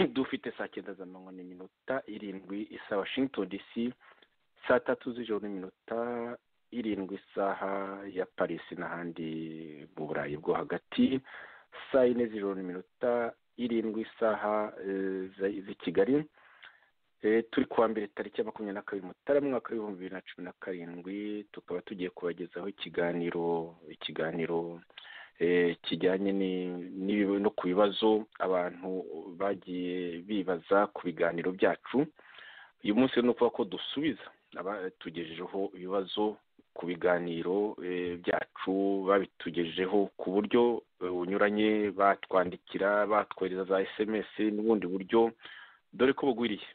dufite saa cyenda z'amanywa n'iminota irindwi isa Washington DC, saa tatu z'ijoro n'iminota irindwi isaha ya Paris n'ahandi mu Burayi bwo hagati, saa yine z'ijoro n'iminota irindwi isaha z'i Kigali. Turi kuwa mbere tariki ya 22 Mutarama mwaka wa 2017, tukaba tugiye kubagezaho ikiganiro kijyanye no ku bibazo abantu bagiye bibaza ku biganiro byacu. Uyu munsi ni ukuvuga ko dusubiza abatugejejeho ibibazo ku biganiro byacu, babitugejejeho ku buryo bunyuranye, batwandikira, batwohereza za SMS n'ubundi buryo, dore ko bugwiriye.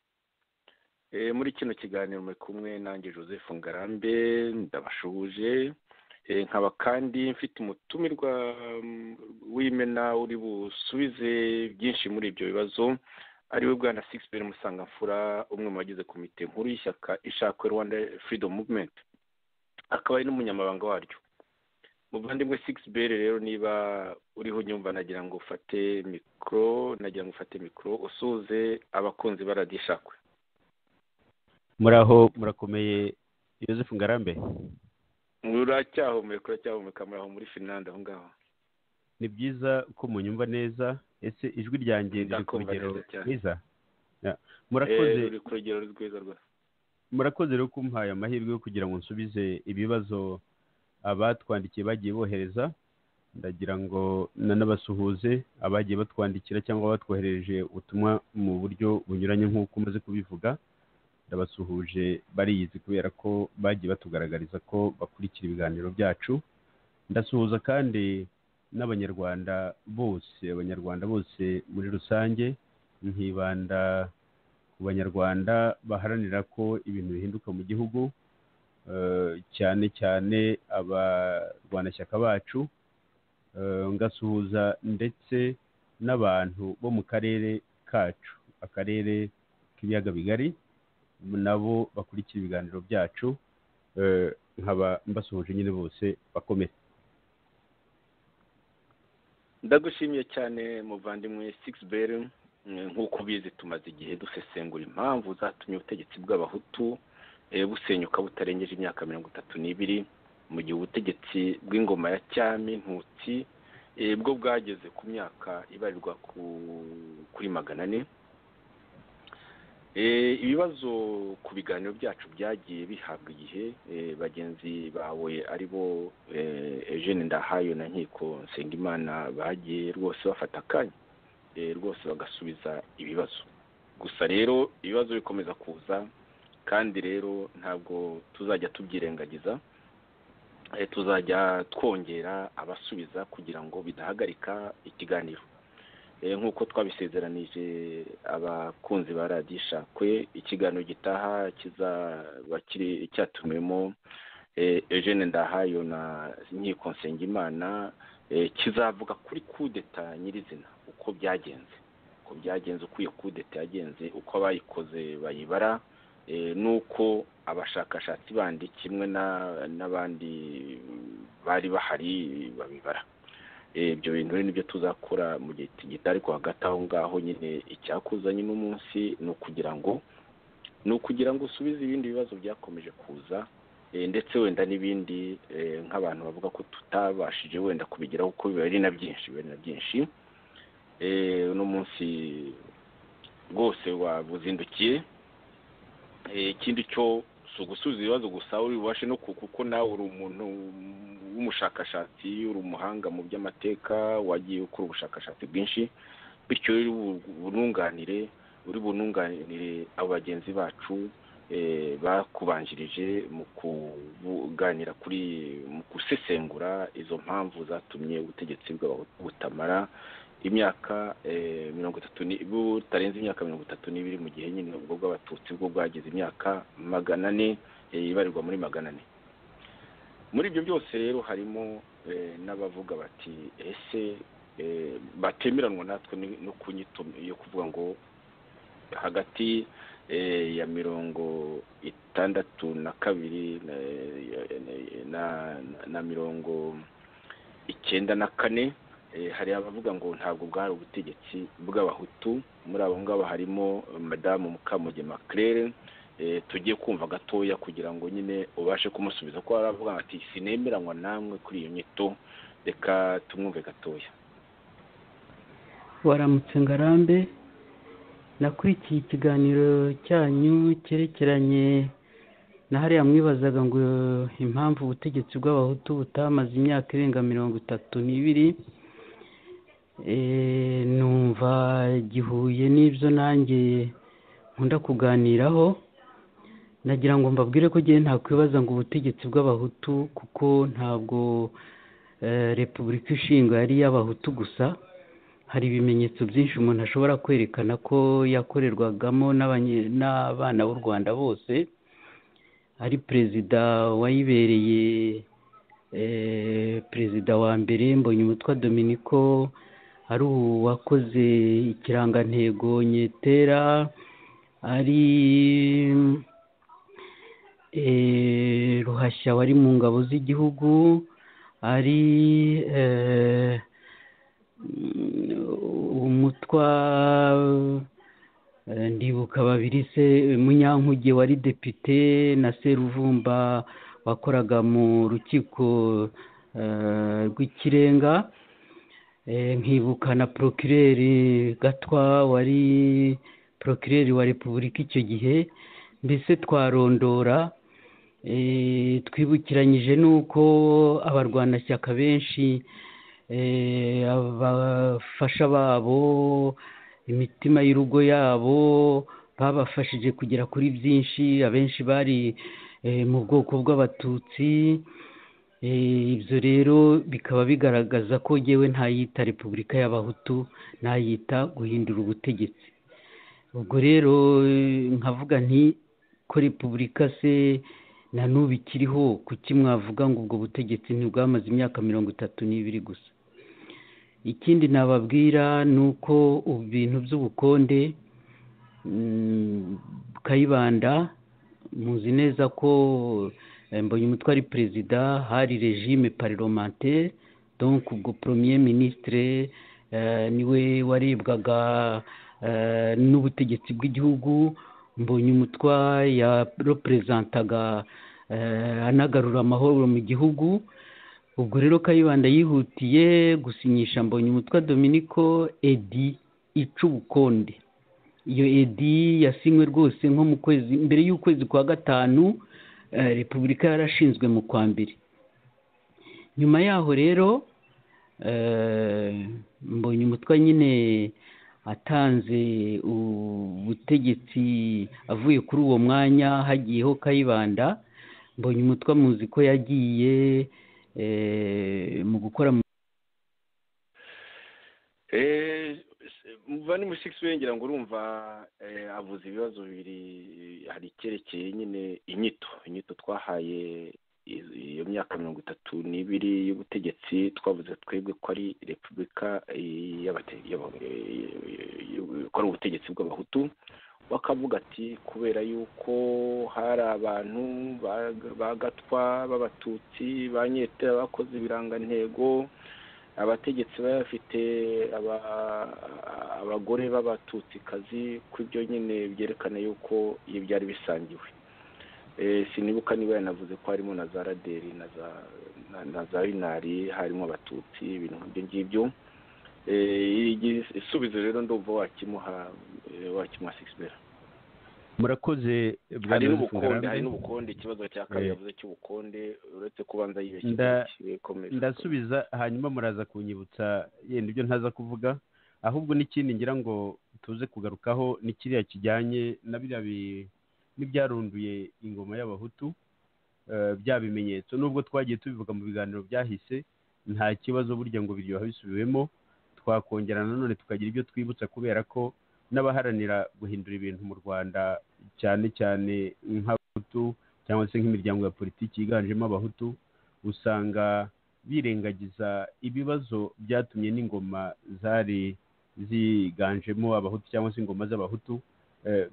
Muri kino kiganiro muri kumwe nanjye Joseph Ngarambe, ndabashuje. Nkaba kandi mfite umutumirwa w'imena uri busubize byinshi muri ibyo bibazo, ariwe bwana Sixbert Musangamfura, umwe mu bagize komite nkuru y'ishyaka Ishakwe Rwanda Freedom Movement, akaba ari n'umunyamabanga waryo. Muvandimwe Sixbert, rero niba uriho nyumva, nagira ngo ufate mikro usuze abakunzi ba Radio Ishakwe. Muraho, murakomeye Joseph Ngarambe? Uracyahumeka muraho muri Finland aho ngaho? Ni byiza ko munyumva neza. Ese ijwi ryanjye riri ku rugero rwiza? Murakoze. Riri ku rugero rwiza rwose. Murakoze rero kumpaye amahirwe yo kugira ngo nsubize ibibazo abatwandikiye bagiye bohereza. Ndagira ngo nanabasuhuze abagiye batwandikira cyangwa batwohereje ubutumwa mu buryo bunyuranye nk'uko umaze kubivuga. Ndabasuhuje, bariyizi kubera ko bagiye batugaragariza ko bakurikira ibiganiro byacu. Ndasuhuza kandi n'abanyarwanda bose muri rusange, nkibanda ku banyarwanda baharanira ko ibintu bihinduka mu gihugu, cyane cyane abarwanashyaka bacu. Ngasuhuza ndetse n'abantu bo mu karere kacu, akarere k'ibiyaga bigari, nabo bakurikira ibiganiro byacu. Nkaba mbasuhuje nyine bose bakomeye. Ndagushimiye cyane muvandimwe Sixbert. Nk'uko bizi, tumaze igihe dusesengura impamvu zatumye ubutegetsi bw'abahutu busenyuka butarengeje imyaka 32, mu gihe ubutegetsi bw'ingoma ya cyami Ntutsi bwo bwageze ku myaka ibarirwa kuri 400. Ibibazo ku biganiro byacu byagiye bihabwa igihe. Bagenzi bawe aribo Eugene Ndahayo na Nkiko Nsengimana bagiye rwose bafata akanya rwose bagasubiza ibibazo. Gusa rero ibibazo bikomeza kuza, kandi rero ntabwo tuzajya tubyirengagiza. Tuzajya twongera abasubiza kugira ngo bidahagarika ikiganiro. Nk'uko twabisezeranije abakunzi ba Radio Ishakwe, ikiganiro gitaha kizaba cyatumiwemo Eugene Ndahayo na Nkiko Nsengimana, kizavuga kuri kudeta nyirizina, uko byagenze, uko iyo kudeta yagenze, uko abayikoze bayibara, nuko abashakashatsi bandi kimwe n'abandi bari bahari babibara. Ibyo bintu rero nibyo tuzakora mu gihe kitari ko hagati aho ngaho. Nyine icyakuzanye n'umunsi ni ukugira ngo usubize ibindi bibazo byakomeje kuza, ndetse wenda n'ibindi nk'abantu bavuga ko tutabashije wenda kubigeraho kuko biba ari na byinshi. Uno munsi rwose wabuzindukiye. Ikindi cyo si ugusubiza ibibazo gusa, uri bubashe no kuko nawe uri umuntu w'umushakashatsi, uri umuhanga mu by'amateka, wagiye ukora ubushakashatsi bwinshi, bityo uri bununganire abo bagenzi bacu bakubanjirije mu kuganira mu gusesengura izo mpamvu zatumye ubutegetsi butamara imyaka 30, butarenze imyaka 32, mu gihe nyine ubwo bw'abatutsi bwo bwagize imyaka 400, ibarirwa muri 400. Muri ibyo byose rero harimo n'abavuga bati ese batemeranwa natwe no kunyito yo kuvuga ngo hagati ya 62 na 94 hari abavuga ngo ntabwo bwari ubutegetsi bw'abahutu. Muri abo ngabo harimo madamu Mukamugema Claire. Tugiye kumva gatoya kugira ngo nyine ubashe kumusubiza ko aravuga ati sinemeranywa namwe kuri iyo nyito. Reka tumwumve gatoya. Waramutse Ngarambe, nakurikiye ikiganiro cyanyu cyerekeranye na hariya mwibazaga ngo impamvu ubutegetsi bw'abahutu butamaze imyaka irenga 32. Numva gihuye n'ibyo nanjye nkunda kuganiraho. Nagira ngo mbabwire ko ngiye ntakwibaza ngo ubutegetsi bw'abahutu, kuko ntabwo repubulika ishinga yari y'abahutu gusa. Hari ibimenyetso byinshi umuntu ashobora kwerekana ko yakorerwagamo n'abana b'u Rwanda bose. Ari perezida wayibereye perezida wa mbere Mbonyumutwa Dominiko, ari uwakoze ikirangantego Nyetera, ari Ruhashya wari mu ngabo z'igihugu, ari umutwa ndibuka babiri se Munyankuge wari depite, na Seruvumba wakoraga mu rukiko rw'ikirenga, nkibuka na procureur Gatwa wari procureur wa Repubulika icyo gihe. Mbese twarondora, twibukiranyije nuko abarwanashyaka benshi abafasha babo, imitima y'urugo yabo babafashije kugera kuri byinshi. Abenshi bari mu bwoko bw'abatutsi. Ibyo rero bikaba bigaragaza ko yewe ntayita repubulika y'abahutu, ntayita guhindura ubutegetsi. Ubwo rero nkavuga nti ko repubulika se na n'ubu ikiriho, kuki mwavuga ngo ubwo butegetsi ntibwamaze imyaka 32 gusa? Ikindi nababwira ni uko ibintu by'ubukonde, Kayibanda muzi neza ko Mbonyumutwa ari perezida, hari regime parlementaire, donc ubwo premier ministre niwe warebwaga n'ubutegetsi bw'igihugu. Mbonyumutwa ya representaga anagarura amahoro mu gihugu. Ubwo rero Kayibanda yihutiye gusinyisha Mbonyumutwa Dominiko edi icubukonde. Iyo edi yasinywe rwose nko mu kwezi, mbere y'ukwezi kwa gatanu. Repubulika yarashinzwe mu kwa mbere. Nyuma yaho rero Mbonyumutwa nyine atanze ubutegetsi, avuye kuri uwo mwanya hagiyeho Kayibanda. Mbonyumutwa muzi ko yagiye mu gukora muvani musiksi wengera ngo urumva avuze ibibazo bibiri. Hari icyerekeye nyine inyito twahaye iyo myaka 32 y'ubutegetsi. Twavuze twebwe ko ari repubulika ko ari ubutegetsi bw'abahutu. Bakavuga ati kubera yuko hari abantu bagatwa b'abatutsi ba Nyetera bakoze ibirangantego, abategetsi bafite abagore b'abatutsi kazi, kw'ibyo nyine byerekana yuko iyo byari bisangiwe. Sinibuka niba yanavuze ko harimo na za Raderi na za Inari, harimo abatutsi, ibintu ngibyo. Isubizo rero ndumva wakimuha Sixbert. Murakoze hari n'ubukonde ikibazo cya kabiri yavuze cy'ubukonde, uretse kubanza yibeshye. Ndasubiza hanyuma muraza kunyibutsa yenda ibyo ntaza kuvuga. Ahubwo n'ikindi ngira ngo tuze kugarukaho ni kiriya kijyanye na biriya n'ibyarunduye ingoma y'abahutu, bya bimenyetso. Nubwo twagiye tubivuga mu biganiro byahise, nta kibazo burya ngo biryoha bisubiwemo. Twakongera nanone tukagira ibyo twibutsa, kubera ko n'abaharanira guhindura ibintu mu Rwanda, cyane cyane nk'abahutu cyangwa se nk'imiryango ya politiki yiganjemo abahutu, usanga birengagiza ibibazo byatumye n'ingoma zari ziganjemo abahutu cyangwa se ingoma z'abahutu.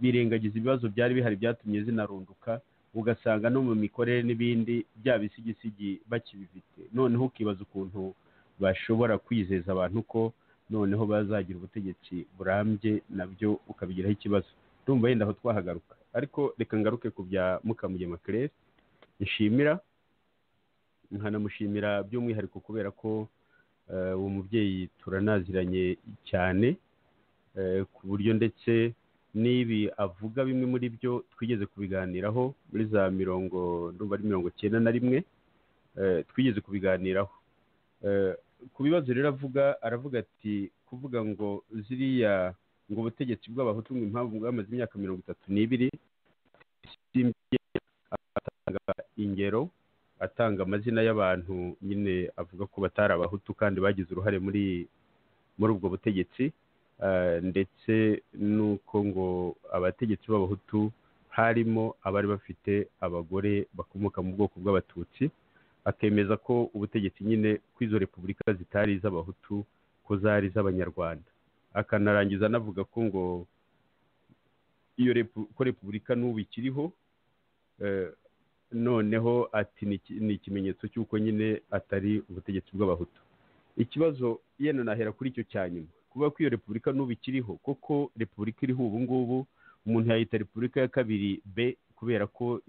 Birengagiza ibibazo byari bihari byatumye zinarunduka, ugasanga no mu mikorere n'ibindi bya bisigisigi bakibifite. Noneho ukibaza ukuntu bashobora kwizeza abantu ko noneho bazagira ubutegetsi burambye nabyo ukabigiraho ikibazo. Ndumva yenda aho twahagaruka, ariko reka ngaruke ku bya Mukamugema Claire. Nshimira, nkanamushimira by'umwihariko kubera ko uwo mubyeyi turanaziranye cyane, ku buryo ndetse n'ibi avuga bimwe muri byo twigeze kubiganiraho muri za 91 twigeze kubiganiraho. Ku bibazo rero aravuga ati kuvuga ngo ziriya ngo ubutegetsi bw'abahutu ngo impamvu bwamaze imyaka 32 atanga ingero, atanga amazina y'abantu nyine avuga ko batari abahutu kandi bagize uruhare muri ubwo butegetsi, ndetse nuko ngo abategetsi b'abahutu harimo abari bafite abagore bakomoka mu bwoko bw'abatutsi, akemeza ko ubutegetsi nyine kw'izo repubulika zitari iz'abahutu ko zari iz'abanyarwanda. Akanarangiza anavuga ko ngo iyo repubulika n'ubu ikiriho, noneho ati ni ikimenyetso cy'uko nyine atari ubutegetsi bw'abahutu. Ikibazo yenda nahera kuri icyo cya nyuma, kuvuga ko iyo repubulika n'ubu ikiriho, koko repubulika iriho ubu ngubu umuntu yayita repubulika ya kabiri B kubera ko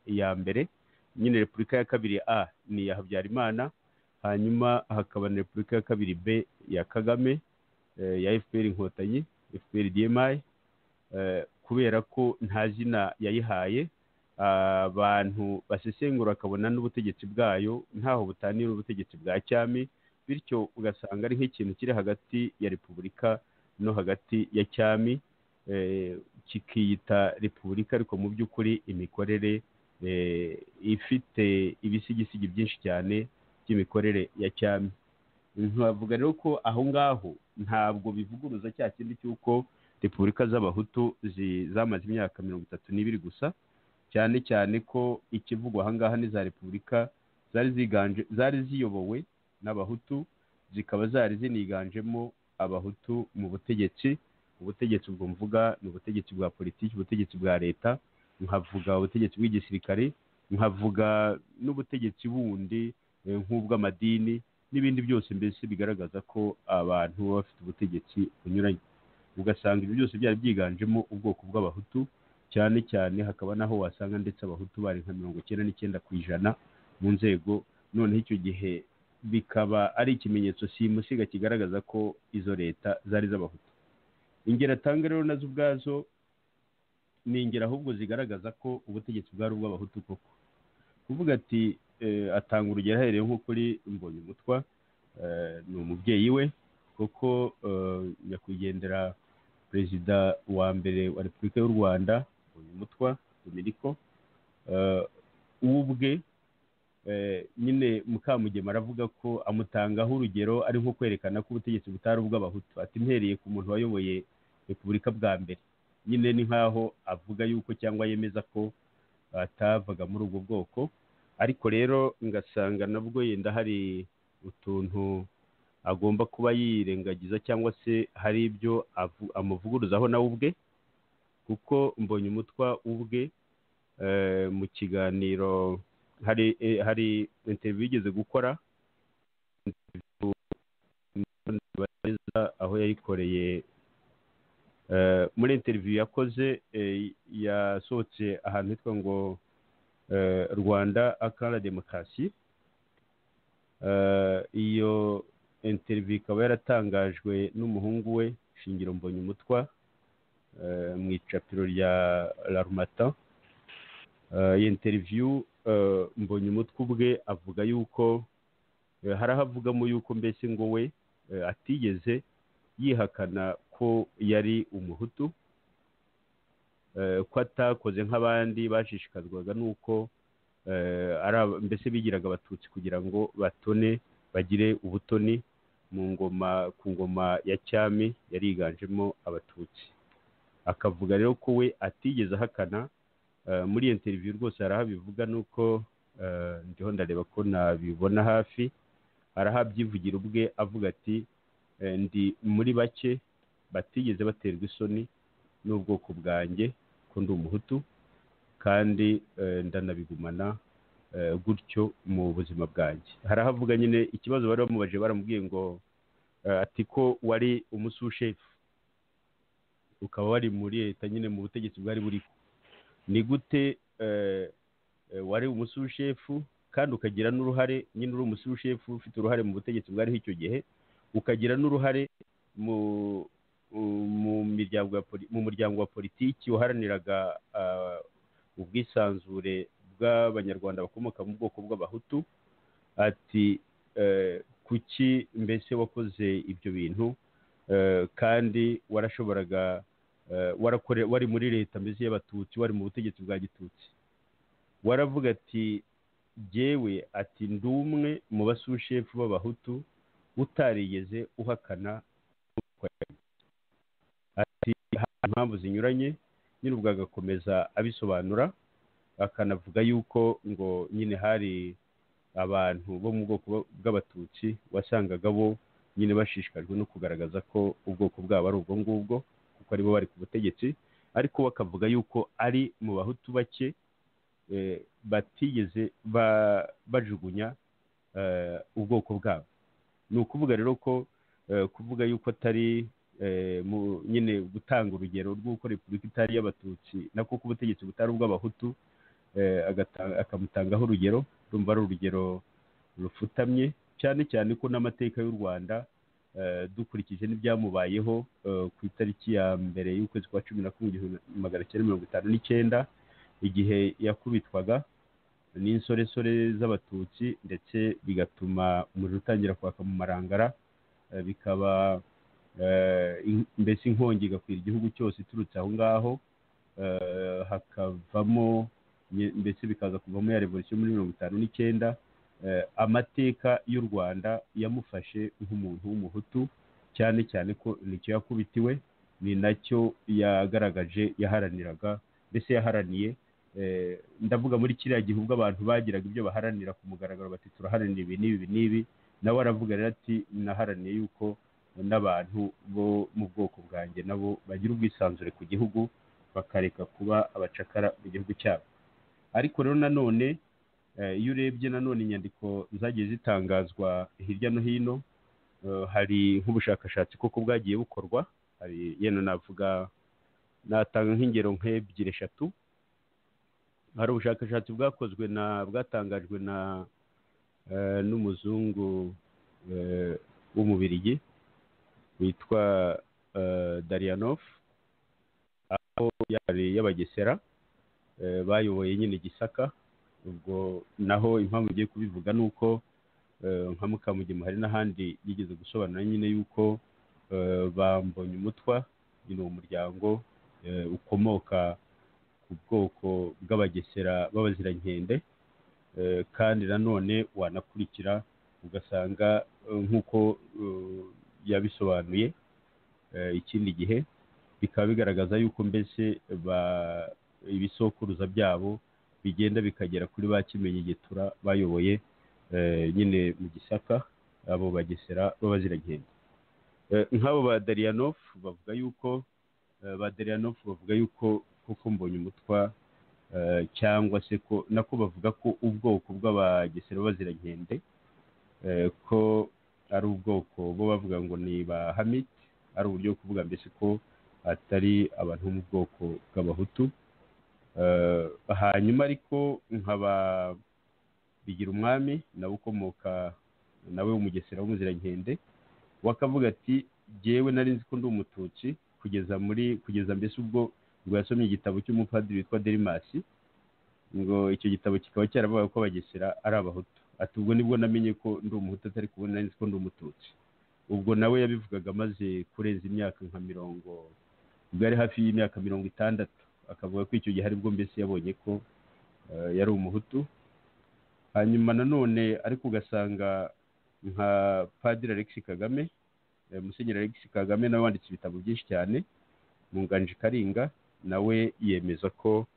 iya mbere nyine repubulika ya kabiri A ni iya Habyarimana, hanyuma hakaba na repubulika ya kabiri B ya Kagame, ya FPR Inkotanyi, FPR DMI, kubera ko nta zina yayihaye. Abantu basesengura akabona n'ubutegetsi bwayo ntaho butaniye n'ubutegetsi bwa cyami, bityo ugasanga ari nk'ikintu kiri hagati ya repubulika no hagati ya cyami, kikiyita repubulika ariko mu by'ukuri imikorere ifite ibisigisigi byinshi cyane by'imikorere ya cyami. Nkavuga rero ko aho ngaho ntabwo bivuguruza cya kindi cy'uko repubulika z'abahutu zamaze imyaka 32 gusa, cyane cyane ko ikivugwa aha ngaha ni za repubulika zari ziyobowe n'abahutu, zikaba zari ziniganjemo abahutu mu butegetsi. Ubutegetsi ubwo mvuga ni ubutegetsi bwa politiki, ubutegetsi bwa leta, nkavuga ubutegetsi bw'igisirikare, nkavuga n'ubutegetsi bundi nk'ubw'amadini n'ibindi byose, mbese bigaragaza ko abantu baba bafite ubutegetsi bunyuranye. Ugasanga ibyo byose byari byiganjemo ubwoko bw'abahutu cyane cyane, hakaba naho wasanga ndetse abahutu bari nka 99% mu nzego. Noneho icyo gihe bikaba ari ikimenyetso simusiga kigaragaza ko izo leta zari z'abahutu. Ingero atanga rero nazo ubwazo ni ingero ahubwo zigaragaza ko ubutegetsi bwari ubw'abahutu koko. Kuvuga ati atanga urugero ahereye nko kuri Mbonyumutwa, ni umubyeyi we kuko nyakwigendera perezida wa mbere wa Repubulika y'u Rwanda Mbonyumutwa Dominiko, ubwe nyine Mukamugema aravuga ko amutangaho urugero ari nko kwerekana ko ubutegetsi butari ubw'abahutu. Ati mpereye ku muntu wayoboye repubulika bwa mbere, nyine ni nkaho avuga yuko cyangwa yemeza ko atavaga muri ubwo bwoko. Ariko rero ngasanga nabwo yenda hari utuntu agomba kuba yirengagiza cyangwa se hari ibyo amuvuguruzaho nawe ubwe, kuko Mbonyumutwa ubwe mu kiganiro hari interview yigeze gukora aho yayikoreye. Muri interview yakoze yasohotse ahantu hitwa ngo Rwanda akara demokarasi. Iyo interview ikaba yaratangajwe n'umuhungu we Shingiro Mbonyumutwa mu icapiro rya L'Harmattan. Iyi interview Mbonyumutwa ubwe avuga yuko harahavugamo yuko mbese ngo we atigeze yihakana ko yari umuhutu, ko atakoze nk'abandi bashishikazwaga nuko mbese bigiraga abatutsi kugira ngo batone bagire ubutoni ku ngoma ya cyami yari yiganjemo abatutsi. Akavuga rero ko we atigeze ahakana. Muri iyo interview rwose harahabivuga nuko ndiho ndareba ko nabibona hafi, arahabyivugira ubwe avuga ati ndi muri bake batigeze baterwa isoni n'ubwoko bwanjye ko ndi umuhutu, kandi ndanabigumana gutyo mu buzima bwanjye. Hari ahavuga nyine ikibazo bari bamubaje, baramubwiye ngo ati ko wari umusushefu ukaba wari muri leta nyine mu butegetsi bwari buriho, ni gute wari umusushefu kandi ukagira n'uruhare nyine uri umusushefu ufite uruhare mu butegetsi bwariho icyo gihe, ukagira n'uruhare mu muryango wa politiki waharaniraga ubwisanzure bw'abanyarwanda bakomoka mu bwoko bw'abahutu. Ati kuki mbese wakoze ibyo bintu kandi warashoboraga wari muri leta mbese y'abatutsi, wari mu butegetsi bwa gitutsi. Waravuga ati jyewe ati ndi umwe mu basushefu b'abahutu utarigeze uhakana. Ati impamvu zinyuranye nyine ubwo agakomeza abisobanura, akanavuga yuko ngo nyine hari abantu bo mu bwoko bw'abatutsi wasangaga bo nyine bashishikajwe no kugaragaza ko ubwoko bwabo ari ubwo ngubwo kuko aribo bari ku butegetsi, ariko bakavuga yuko ari mu bahutu bake batigeze bajugunya ubwoko bwabo. Ni ukuvuga rero ko kuvuga yuko atari nyine gutanga urugero rw'uko repubulika itari y'abatutsi nako ko ubutegetsi butari ubw'abahutu, akamutangaho urugero, rumva ari urugero rufutamye, cyane cyane ko n'amateka y'u Rwanda dukurikije n'ibyamubayeho ku itariki ya mbere y'ukwezi kwa 11/1959 igihe yakubitwaga n'insoresore z'abatutsi ndetse bigatuma umuriro utangira kwaka mu marangara, bikaba mbese inkongi igakwira igihugu cyose iturutse aho ngaho, hakavamo mbese bikaza kuvamo ya revolisiyo muri 1959. Amateka y'u Rwanda yamufashe nk'umuntu w'umuhutu, cyane cyane ko nicyo yakubitiwe, ni nacyo yagaragaje yaharaniraga, mbese yaharaniye. Ndavuga muri kiriya gihe ubwo abantu bagiraga ibyo baharanira ku mugaragaro bati turaharanira ibi n'ibi n'ibi, nawe aravuga rero ati naharaniye yuko n'abantu bo mu bwoko bwanjye nabo bagira ubwisanzure ku gihugu, bakareka kuba abacakara mu gihugu cyabo. Ariko rero nanone iyo urebye nanone inyandiko zagiye zitangazwa hirya no hino, hari nk'ubushakashatsi koko bwagiye bukorwa, hari yenda navuga natanga nk'ingero nk'ebyiri eshatu. Hari ubushakashatsi bwatangajwe n'umuzungu w'umubirigi witwa Darianov, aho yari y'abagesera bayoboye nyine Gisaka. Ubwo naho impamvu ugiye kubivuga ni uko nka Mukamugema hari n'ahandi yigeze gusobanura nyine yuko bambonye umutwa nyine uwo muryango ukomoka ku bwoko bw'abagesera b'abazirankende, kandi nanone wanakurikira ugasanga nk'uko yabisobanuye ikindi gihe, bikaba bigaragaza yuko mbese ibisokuruza byabo bigenda bikagera kuri ba Kimenyi Getura bayoboye nyine mu Gisaka, abo bagesera b'abazirankende. Nk'abo ba Darianov bavuga yuko kuko mbonye umutwa cyangwa se ko nako bavuga ko ubwoko bw'abagesera b'abazirankende ko ari ubwoko bo bavuga ngo ni ba Hamite, ari uburyo bwo kuvuga mbese ko atari abantu bo mu bwoko bw'abahutu. Hanyuma ariko nkaba bigira umwami nawe ukomoka nawe w'umugesera w'umuzirankende, wakavuga ati jyewe nari nzi ko ndi umututsi kugeza mbese ubwo yasomye igitabo cy'umupadiri witwa Derimasi, ngo icyo gitabo kikaba cyaravuga ko abagesera ari abahutu. Ati ubwo nibwo namenye ko ndi umuhutu, atari kubona nari nzi ko ndi umututsi. Ubwo nawe yabivugaga amaze kurenza imyaka nka bwari hafi y'imyaka 60, akavuga ko icyo gihe aribwo mbese yabonye ko yari umuhutu. Hanyuma nanone ariko ugasanga nka Padiri Alexis Kagame, Musenyeri Alexis Kagame nawe wanditse ibitabo byinshi cyane mu Nganji Karinga, nawe yemeza ko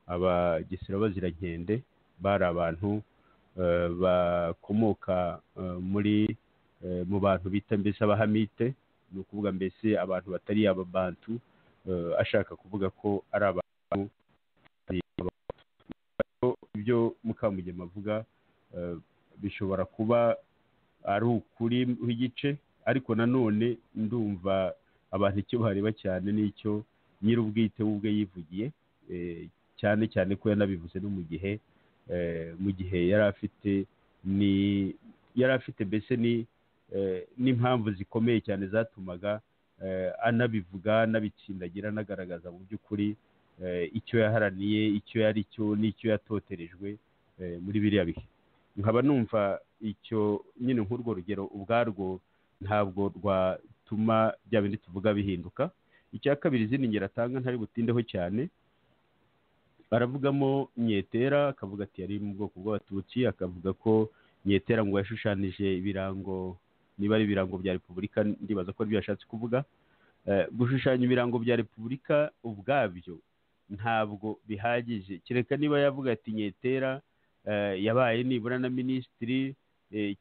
abagesera b'abazirankende bari abantu bakomoka mu bantu bita mbese abahamite, ni ukuvuga mbese abantu batari ababantu, ashaka kuvuga ko ari abantu ibyo Kamugema avuga bishobora kuba ari ukuri w'igice, ariko nanone ndumva abantu icyo bareba cyane n'icyo nyir'ubwite ubwe yivugiye, cyane cyane ko yanabivuze no mu gihe yari afite mbese n'impamvu zikomeye cyane zatumaga anabivuga, anabitsindagira, anagaragaza mu by'ukuri icyo yaharaniye, icyo yari cyo n'icyo yatoterejwe muri biriya bihe. nkaba numva icyo nyine nk'urwo rugero ubwarwo ntabwo rwatuma bya bindi tuvuga bihinduka. Icya kabiri, izindi ngero atanga ntari butindeho cyane, baravugamo Nyetera, akavuga ati yari mu bwoko bw'abatutsi, akavuga ko Nyetera ngo yashushanije ibirango, niba ari ibirango bya repubulika, ndibaza ko aribyo yashatse kuvuga. Gushushanya ibirango bya repubulika ubwabyo ntabwo bihagije, kereka niba yavuga ati Nyetera yabaye nibura na minisitiri,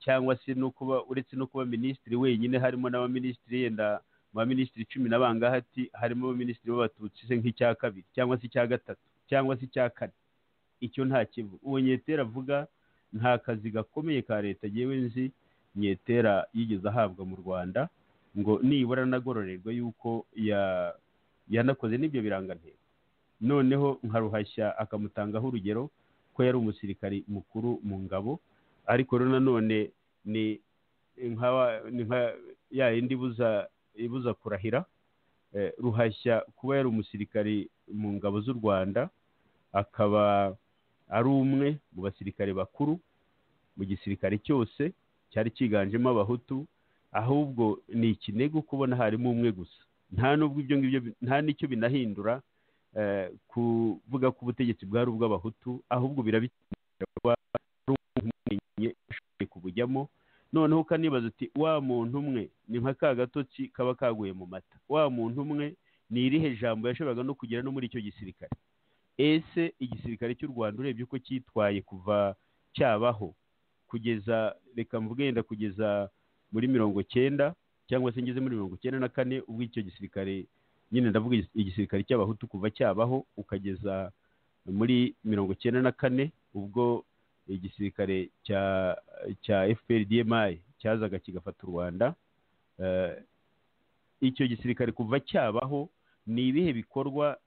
cyangwa se no kuba, uretse no kuba minisitiri wenyine, harimo n'abaminisitiri, yenda mu baminisitiri 10 na bangahati harimo abaminisitiri b'abatutsi se nk'icya kabiri cyangwa se icya gatatu cyangwa se icya kane. Icyo nta kivu. Uwo Nyetera avuga nta kazi gakomeye ka leta yewe nzi Nyetera yigeze ahabwa mu Rwanda ngo nibura nagororerwa yuko yanakoze n'ibyo birangantego. Noneho nka Ruhashya akamutangaho urugero ko yari umusirikari mukuru mu ngabo, ariko rero nanone ni nka ya yindi ibuza kurahira. Ruhashya kuba yari umusirikari mu ngabo z'u Rwanda, akaba ari umwe mu basirikare bakuru mu gisirikare cyose cyari cyiganjemo abahutu, ahubwo ni ikinego kubona harimo umwe gusa. Nta nubwo ibyo ngibyo, nta n'icyo binahindura kuvuga ko ubutegetsi bwari ubw'abahutu, ahubwo birabituma umenye ushoboye kubujyamo. Noneho ukanibaza uti wa muntu umwe ni nka ka gatotsi kaba kaguye mu mata, wa muntu umwe ni irihe jambo yashoboraga no kugera no muri icyo gisirikare. Ese igisirikare cy'u Rwanda urebye uko cyitwaye kuva cyabaho kugeza, reka mvuge yenda kugeza muri 90 cyangwa se ngeze muri 94, ubwo icyo gisirikare nyine ndavuga igisirikare cy'abahutu kuva cyabaho ukageza muri 94, ubwo igisirikare cya FPR-DMI cyazaga kigafata u Rwanda. Icyo gisirikare kuva cyabaho ni ibihe bikorwa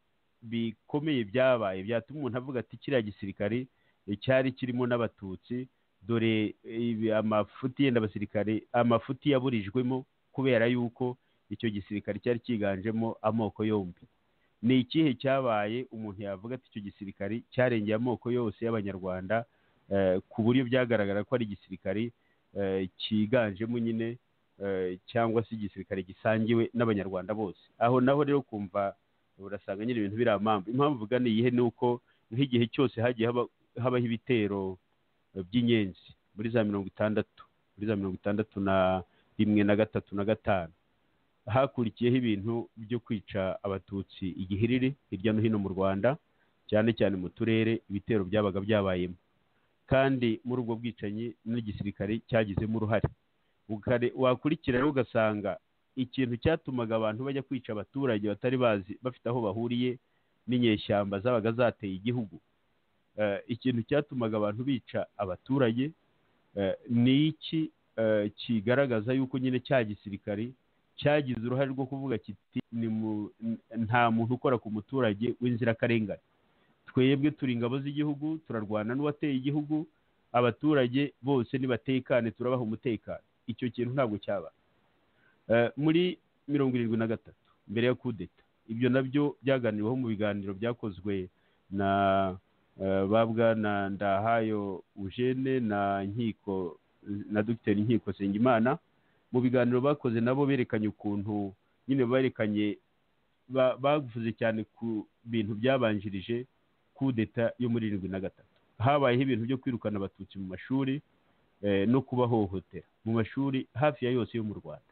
bikomeye byabaye byatuma umuntu avuga ati kiriya gisirikare cyari kirimo n'abatutsi, dore amafuti yenda abasirikare, amafuti yaburijwemo kubera yuko icyo gisirikare cyari cyiganjemo amoko yombi. Ni ikihe cyabaye umuntu yavuga ati icyo gisirikare cyarengeye amoko yose y'abanyarwanda, ku buryo byagaragara ko ari igisirikare cyiganjemo nyine, cyangwa se igisirikare gisangiwe n'abanyarwanda bose. Aho naho rero kumva urasanga nyine ibintu biri amambu. Impamvu uvuga ni iyihe? ni uko nk'igihe cyose hagiye habaho ibitero by'inyenzi muri za 60, muri za 61 na 3 na 5, hakurikiyeho ibintu byo kwica abatutsi igihiriri hirya no hino mu Rwanda, cyane cyane mu turere ibitero byabaga byabayemo, kandi muri ubwo bwicanyi n'igisirikare cyagizemo uruhare. Wakurikira rero ugasanga ikintu cyatumaga abantu bajya kwica abaturage batari bazi, bafite aho bahuriye n'inyeshyamba zabaga zateye igihugu, ikintu cyatumaga abantu bica abaturage ni iki? Kigaragaza yuko nyine cya gisirikare cyagize uruhare rwo kuvuga kiti nta muntu ukora ku muturage w'inzirakarengane, twebwe turi ingabo z'igihugu, turarwana n'uwateye igihugu, abaturage bose nibatekane, turabaha umutekano. Icyo kintu ntabwo cyaba. Muri 73 mbere ya kudeta, ibyo nabyo byaganiriweho mu biganiro byakozwe na Bwana Ndahayo Eugene na Dr. Nkiko Nsengimana. Mu biganiro bakoze nabo berekanye ukuntu nyine bavuze cyane ku bintu byabanjirije kudeta yo muri 73. Habayeho ibintu byo kwirukana abatutsi mu mashuri no kubahohotera mu mashuri hafi ya yose yo mu Rwanda.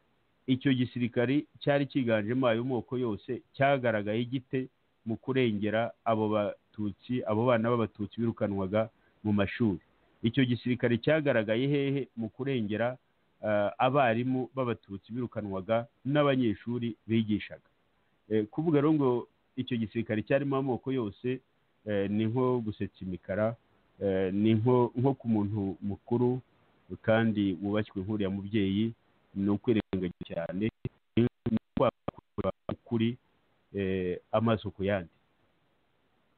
Icyo gisirikari cyari cyiganjemo ayo moko yose, cyagaragaye gite mu kurengera abo batutsi, abo bana b'abatutsi birukanwaga mu mashuri? Icyo gisirikare cyagaragaye hehe mu kurengera abarimu b'abatutsi birukanwaga n'abanyeshuri bigishaga? Kuvuga rero ngo icyo gisirikare cyarimo amoko yose ni nko gusetsa imikara ni nko ku muntu mukuru kandi wubashywe nk'uriya mubyeyi, ni ukwirengagiza cyane ukuri amaso ku yandi.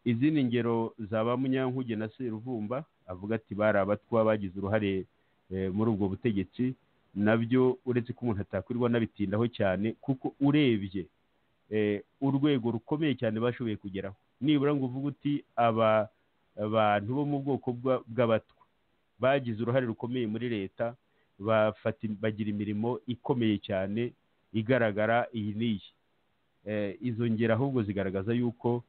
Izindi ngero za ba Munyankuge na Seruvumba avuga ati bari abatwa bagize uruhare muri ubwo butegetsi, nabyo uretse ko umuntu atakwirirwa nabitindaho cyane, kuko urebye urwego rukomeye cyane bashoboye kugeraho, nibura ngo uvuga uti abantu bo mu bwoko bw'abatwa bagize uruhare rukomeye muri leta, bagira imirimo ikomeye cyane igaragara iyi n'iyi. Izo ngero ahubwo zigaragaza yuko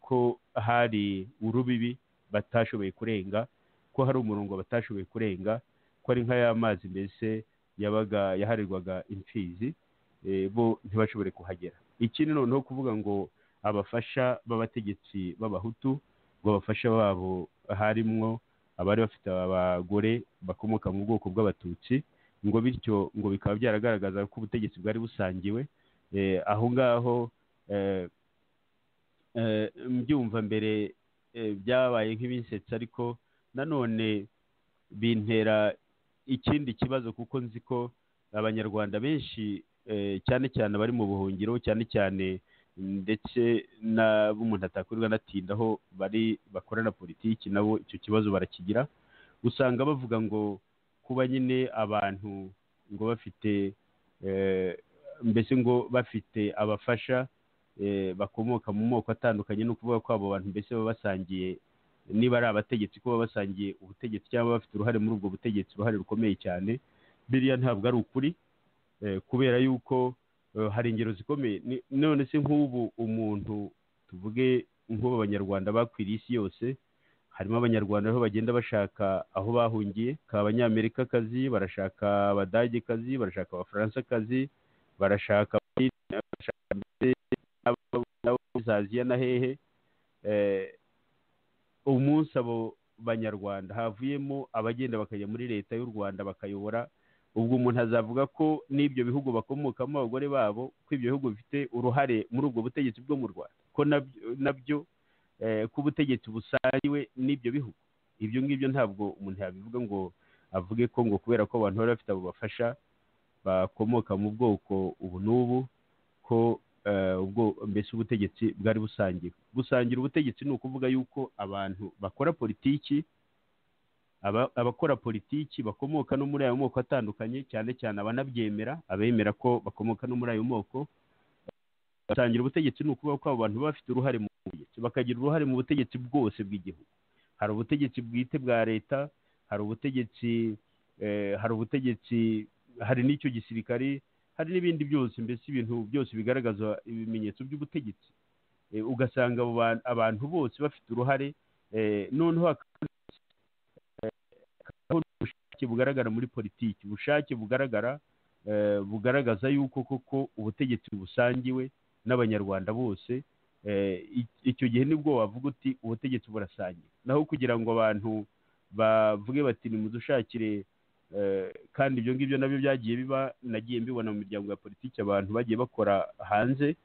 ko hari urubibi batashoboye kurenga, ko hari umurongo batashoboye kurenga, ko ari nk'aya mazi mbese yaharirwaga imfizi, bo ntibashobore kuhagera. Ikindi noneho kuvuga ngo abafasha b'abategetsi b'abahutu, ngo abafasha babo harimwo abari bafite abagore bakomoka mu bwoko bw'abatutsi, ngo bityo ngo bikaba byaragaragaza ko ubutegetsi bwari busangiwe. Aho ngaho mbyumva mbere byabaye nk'ibinsetsa, ariko nanone bintera ikindi kibazo, kuko nzi ko abanyarwanda benshi cyane cyane bari mu buhungiro, cyane cyane ndetse n'umuntu atakwirirwa anatindaho bakorana politiki, nabo icyo kibazo barakigira. Usanga bavuga ngo kuba nyine abantu ngo bafite mbese ngo bafite abafasha bakomoka mu moko atandukanye, no kuvuga ko abo bantu mbese baba basangiye, niba ari abategetsi, ko baba basangiye ubutegetsi cyangwa bafite uruhare muri ubwo butegetsi, uruhare rukomeye cyane. Biriya ntabwo ari ukuri, kubera yuko hari ingero zikomeye. None se nk'ubu umuntu tuvuge nk'ubu abanyarwanda bakwiriye isi yose, harimo abanyarwanda aho bagenda bashaka aho bahungiye, abanyamerikakazi barashaka abadagekazi, barashaka abafaransakazi, barashaka za Aziya na hehe. Umunsi abo banyarwanda havuyemo abagenda bakajya muri leta y'u Rwanda bakayobora, ubwo umuntu azavuga ko n'ibyo bihugu bakomokamo abagore babo, ko ibyo bihugu bifite uruhare muri ubwo butegetsi bwo mu Rwanda, ko nabyo ko ubutegetsi busangiwe n'ibyo bihugu. Ibyo ngibyo ntabwo umuntu yabivuga ngo avuge ko ngo kubera ko abantu bari bafite abo bafasha bakomoka mu bwoko ubu n'ubu, ko ubwo mbese ubutegetsi bwari busangiwe. Gusangira ubutegetsi ni ukuvuga yuko abantu bakora politiki, abakora politiki bakomoka no muri ayo moko atandukanye, cyane cyane abanabyemera, abemera ko bakomoka no muri ayo moko. Gusangira ubutegetsi ni ukuvuga ko abo bantu baba bafite uruhare mu butegetsi, bakagira uruhare mu butegetsi bwose bw'igihugu. Hari ubutegetsi bwite bwa leta, hari ubutegetsi hari n'icyo gisirikari, hari n'ibindi byose, mbese ibintu byose bigaragaza ibimenyetso by'ubutegetsi. Ugasanga abantu bose bafite uruhare, noneho ubushake bugaragara muri politiki, ubushake bugaragaza yuko koko ubutegetsi busangiwe n'abanyarwanda bose. Icyo gihe nibwo wavuga uti ubutegetsi burasangiwe. Naho kugira ngo abantu bavuge bati nimudushakire, kandi ibyo ngibyo nabyo byagiye biba, nagiye mbibona mu miryango ya politiki, abantu bagiye bakora hanze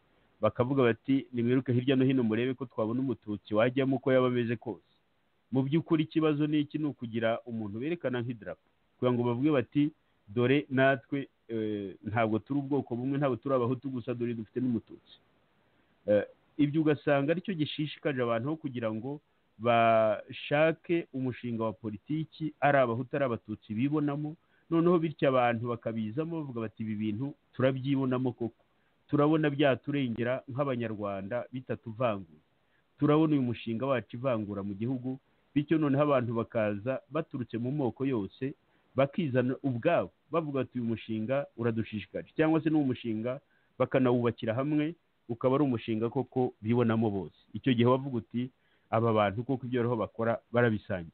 bakavuga bati nimwiruke hirya no hino murebe ko twabona umututsi wajyamo uko yaba ameze kose. Mu by'ukuri ikibazo ni iki? Ni ukugira umuntu berekana nk'idarapo, kugira ngo bavuge bati dore natwe ntabwo turi ubwoko bumwe, ntabwo turi abahutu gusa, dore dufite n'umututsi. Ibyo ugasanga aricyo gishishikaje abantu, kugira ngo bashake umushinga wa politiki ari abahutu ari abatutsi bibonamo, noneho bityo abantu bakabizamo bavuga bati ibi bintu turabyibonamo koko, turabona byaturengera nk'abanyarwanda bitatuvangura, turabona uyu mushinga wacu ivangura mu gihugu. Bityo noneho abantu bakaza baturutse mu moko yose, bakizana ubwabo bavuga ati uyu mushinga uradushishikaje, cyangwa se n'uwo mushinga bakanawubakira hamwe, ukaba ari umushinga koko bibonamo bose. Icyo gihe wavuga uti aba bantu koko ibyo roho bakora barabisangiye.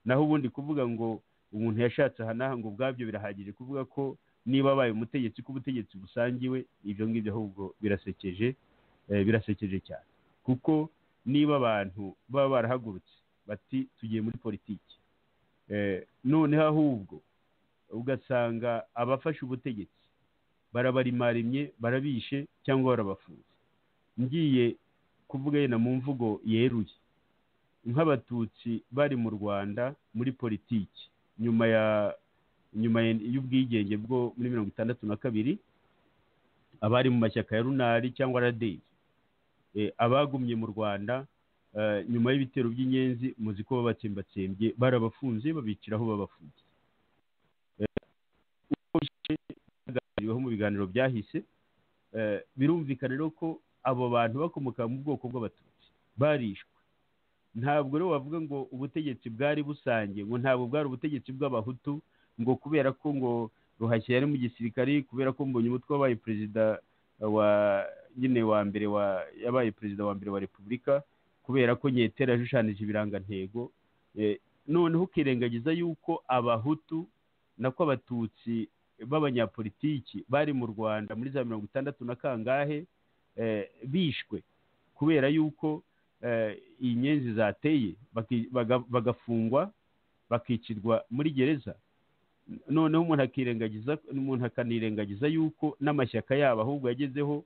Naho ubundi kuvuga ngo umuntu yashatse aha n'aha ngo ubwabyo birahagije kuvuga ko niba abaye umutegetsi ko ubutegetsi busangiwe, ibyo ngibyo ahubwo birasekeje cyane. Kuko niba abantu baba barahagurutse bati tugiye muri politiki, noneho ahubwo ugasanga abafashe ubutegetsi barabarimarimye, barabishe cyangwa barabafunze. Ngiye kuvuga yenda mu mvugo yeruye, nk'abatutsi bari mu Rwanda muri politiki nyuma y'ubwigenge bwo muri 1962, abari mu mashyaka ya runari cyangwa raderi, abagumye mu Rwanda nyuma y'ibitero by'inyenzi, muzi ko babatsembatsembye, barabafunze babiciraho babafunze. Uko mu biganiro byahise, birumvikana rero ko abo bantu bakomoka mu bwoko bw'abatutsi barishwe. Ntabwo rero wavuga ngo ubutegetsi bwari busange, ngo ntabwo bwari ubutegetsi bw'abahutu, ngo kubera ko ngo Ruhashya yari mu gisirikari, kubera ko Mbonyi umutwe wabaye perezida yabaye perezida wa mbere wa repubulika, kubera ko Nyetera yashushanije ibirangantego, noneho ukirengagiza yuko abahutu nako abatutsi b'abanyapolitiki bari mu Rwanda muri za 60 na kangahe bishwe kubera yuko inyenzi zateye, bagafungwa bakicirwa muri gereza. Noneho umuntu akanirengagiza yuko n'amashyaka yabo ahubwo yagezeho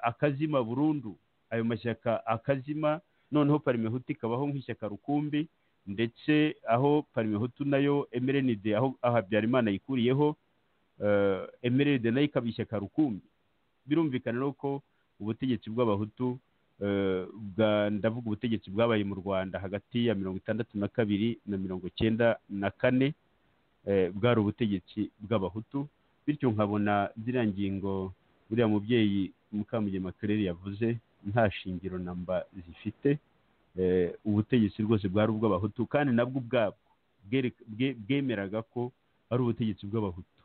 akazima burundu, ayo mashyaka akazima, noneho Parimehutu ikabaho nk'ishyaka rukumbi, ndetse aho Parimehutu nayo MRND aho Habyarimana yikuriyeho, MRND nayo ikaba ishyaka rukumbi. Birumvikana rero ko ubutegetsi bw'abahutu, ndavuga ubutegetsi bwabaye mu Rwanda hagati ya 1962 na 1994, bwari ubutegetsi bw'abahutu. Bityo nkabona ziriya ngingo buriya mubyeyi Mukamugema Claire yavuze nta shingiro namba zifite. Ubutegetsi rwose bwari ubw'abahutu, kandi nabwo ubwabwo bwemeraga ko ari ubutegetsi bw'abahutu.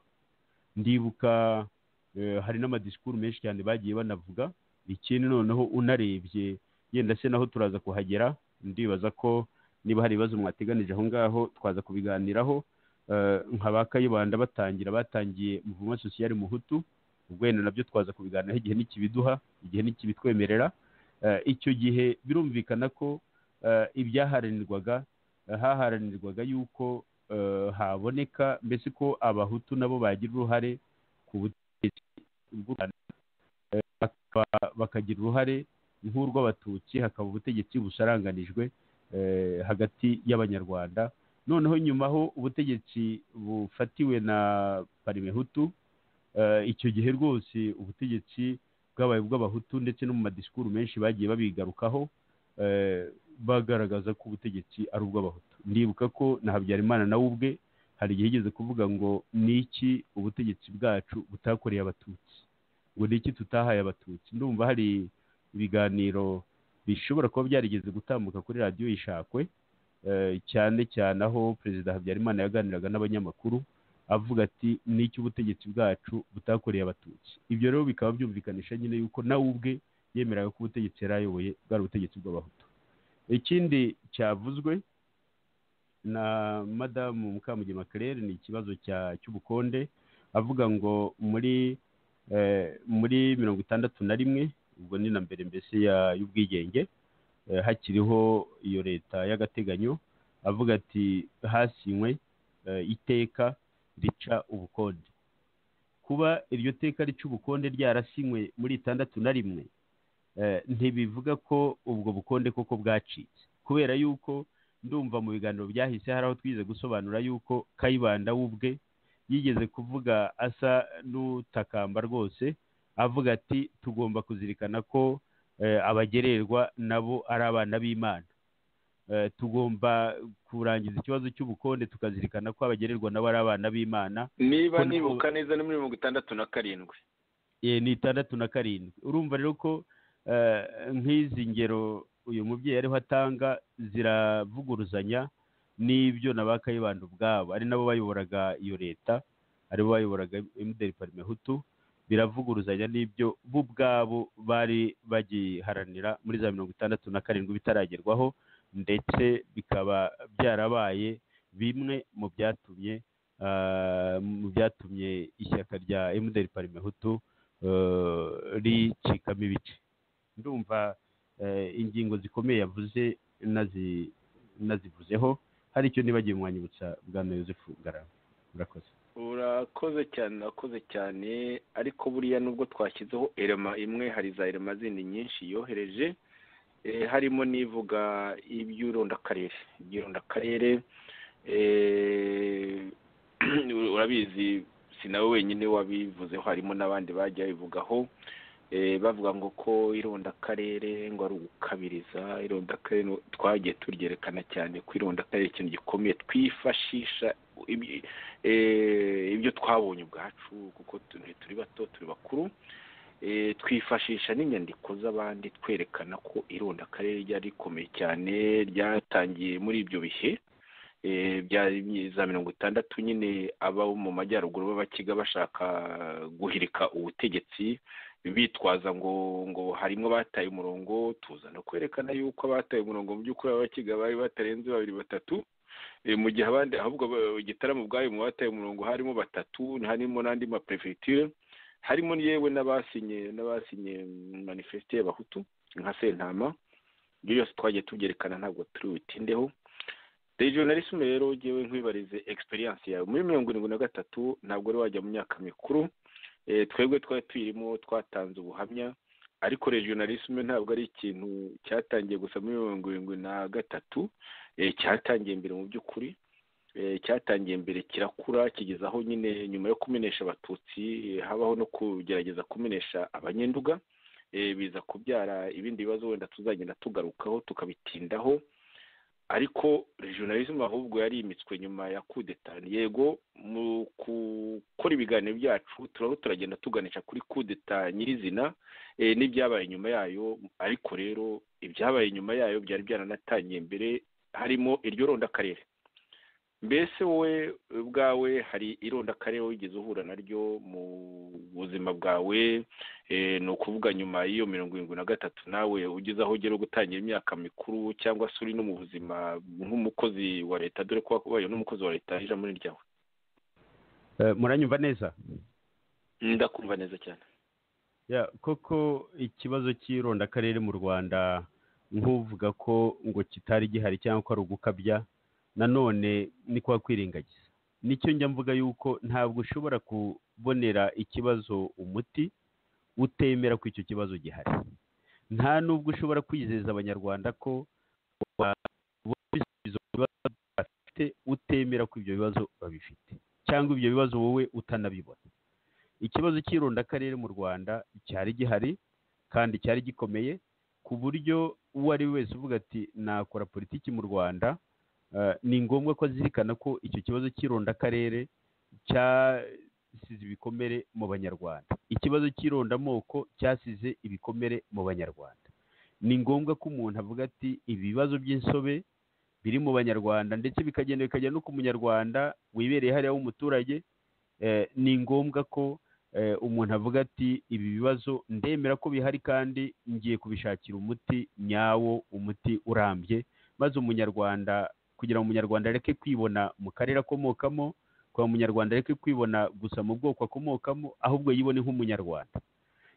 Ndibuka hari n'amadisikuru menshi cyane bagiye banavuga. Ikindi noneho unarebye, yenda se naho turaza kuhagera, ndibaza ko niba hari ibibazo mwateganije aho ngaho twaza kubiganiraho. Nka ba Kayibanda batangiye Mouvement Social Muhutu, ubwo wenda nabyo twaza kubiganiraho igihe nikibiduha, igihe nikibitwemerera. Icyo gihe birumvikana ko haharanirwaga yuko haboneka mbese ko abahutu nabo bagira uruhare ku butegetsi bw'u Rwanda, bakagira uruhare nk'urw'abatutsi, hakaba ubutegetsi busaranganijwe hagati y'abanyarwanda. Noneho nyuma aho ubutegetsi bufatiwe na Parimehutu, icyo gihe rwose ubutegetsi bwabaye ubw'abahutu, ndetse no mu madisikuru menshi bagiye babigarukaho, bagaragaza ko ubutegetsi ari ubw'abahutu. Ndibuka ko na Habyarimana nawe ubwe hari igihe yigeze kuvuga ngo niki ubutegetsi bwacu butakoreye abatutsi, ngo niki tutahaye abatutsi. Ndumva hari ibiganiro bishobora kuba byarigeze gutambuka kuri radiyo Ishakwe, cyane cyane aho Perezida Habyarimana yaganiraga n'abanyamakuru avuga ati niki ubutegetsi bwacu butakoreye abatutsi. Ibyo rero bikaba byumvikanisha nyine yuko nawe ubwe yemeraga ko ubutegetsi yari ayoboye bwari ubutegetsi bw'abahutu. Ikindi cyavuzwe na Madamu Mukamugema Claire ni ikibazo cy'ubukonde, avuga ngo muri 61, ubwo ni na mbere mbese y'ubwigenge, hakiriho iyo leta y'agateganyo, avuga ati hasinywe iteka rica ubukonde. Kuba iryo teka rica ubukonde ryarasinywe muri 61, ntibivuga ko ubwo bukonde koko bwacitse, kubera yuko ndumva mu biganiro byahise hari aho twize gusobanura yuko Kayibanda ubwe yigeze kuvuga asa n'utakamba rwose, avuga ati tugomba kuzirikana ko abagererwa nabo ari abana b'Imana. Tugomba kurangiza ikibazo cy'ubukonde tukazirikana ko abagererwa nabo ari abana b'Imana. Niba nibuka neza ni muri 67. Ni 67. Urumva rero ko nk'izi ngero uyu mubyeyi ariho atanga ziravuguruzanya n'ibyo na ba Kayibanda ubwabo, ari nabo bayoboraga iyo leta, aribo bayoboraga MDR Parimehutu, biravuguruzanya n'ibyo bo ubwabo bari bagiharanira muri za 67 bitaragerwaho, ndetse bikaba byarabaye bimwe mu byatumye ishyaka rya MDR Parimehutu ricikamo ibice. Ndumva ingingo zikomeye yavuze nazivuzeho. Hari icyo nibagiye mwanyibutsa Bwana Yozefu Ngarambe. Murakoze. Urakoze cyane, ariko buriya nubwo twashyizeho elema imwe, hari za elema zindi nyinshi yohereje. harimo n'ivuga iby'irondakarere urabizi si nawe wenyine wabivuzeho, harimo n'abandi bajya bivugaho bavuga ngo ko irondakarere ngo ari ugukabiriza. Irondakarere twagiye turyerekana cyane ko irondakarere ikintu gikomeye twifashisha ibyo twabonye ubwacu, kuko turi bato turi bakuru, twifashisha n'inyandiko z'abandi twerekana ko irondakarere ryari rikomeye cyane, ryatangiye muri ibyo bihe bya za 60 nyine aba mu majyaruguru b'abakiga bashaka guhirika ubutegetsi, bitwaza ngo harimo bataye umurongo. tuza no kwerekana yuko abataye umurongo mu by'ukuri abakiga bari batarenze 2-3, mu gihe abandi ahubwo igitaramo bwayo mu bataye umurongo harimo 3, harimo n'andi maprefecture, harimo yewe n'abasinye manifeste y'abahutu nka Sentama. ibyo byose twagiye tubyerekana, ntabwo turi bitindeho. Regionalisme rero jewe nkwibarize experience yawe muri 73, ntabwo ari wajya mu myaka mikuru. Twebwe twari tuyirimo, twatanze ubuhamya, ariko regionalisme ntabwo ari ikintu cyatangiye gusa muri 73, cyatangiye mbere mu by'ukuri, cyatangiye mbere kirakura kigeza aho nyine nyuma yo kumenesha abatutsi habaho no kugerageza kumenesha abanyenduga, biza kubyara ibindi bibazo wenda tuzagenda tugarukaho tukabitindaho. Ariko regionalisme ahubwo yari imitswe nyuma ya coup d'etat. Yego mu gukora ibiganiro byacu turagenda tuganisha kuri coup d'etat nyirizina n'ibyabaye nyuma yayo, ariko rero ibyabaye nyuma yayo byari byaranatangiye mbere, harimo iryo rondakarere. Mbese wowe ubwawe hari irondakarere wigeze uhura naryo mu buzima bwawe? Ni ukuvuga nyuma y'iyo 73 nawe ugeze aho ugera gutangira imyaka mikuru, cyangwa se uri no mu buzima nk'umukozi wa leta, dore ko wabaye n'umukozi wa leta ijambo ni ryawe? Muranyumva neza? Ndakumva neza cyane. Koko ikibazo cy'irondakarere mu Rwanda nk'uvuga ko ngo kitari gihari cyangwa ko ari ugukabya, nanone ni kwa kwirengagiza. Nicyo njya mvuga yuko ntabwo ushobora kubonera ikibazo umuti utemera ko icyo kibazo gihari. Nta nubwo ushobora kwizeza abanyarwanda ko bafite utemera ko ibyo bibazo babifite, cyangwa ibyo bibazo wowe utanabibona. Ikibazo cy'irondakarere mu Rwanda cyari gihari kandi cyari gikomeye, ku buryo uwo ari we wese uvuga ati nakora politiki mu Rwanda, ni ngombwa ko azirikana ko icyo kibazo cy'irondakarere cyasize ibikomere mu Banyarwanda. Ikibazo cy'irondamoko cyasize ibikomere mu Banyarwanda. Ni ngombwa ko umuntu avuga ati ibibazo by'insobe biri mu Banyarwanda, ndetse bikagenda bikajya no ku Munyarwanda wibereye hariya w'umuturage. Ni ngombwa ko umuntu avuga ati ibi bibazo ndemera ko bihari kandi ngiye kubishakira umuti nyawo, umuti urambye, maze Umunyarwanda, kugira ngo Umunyarwanda areke kwibona mu karere akomokamo, kugira ngo Umunyarwanda areke kwibona gusa mu bwoko akomokamo, ahubwo yibone nk'Umunyarwanda.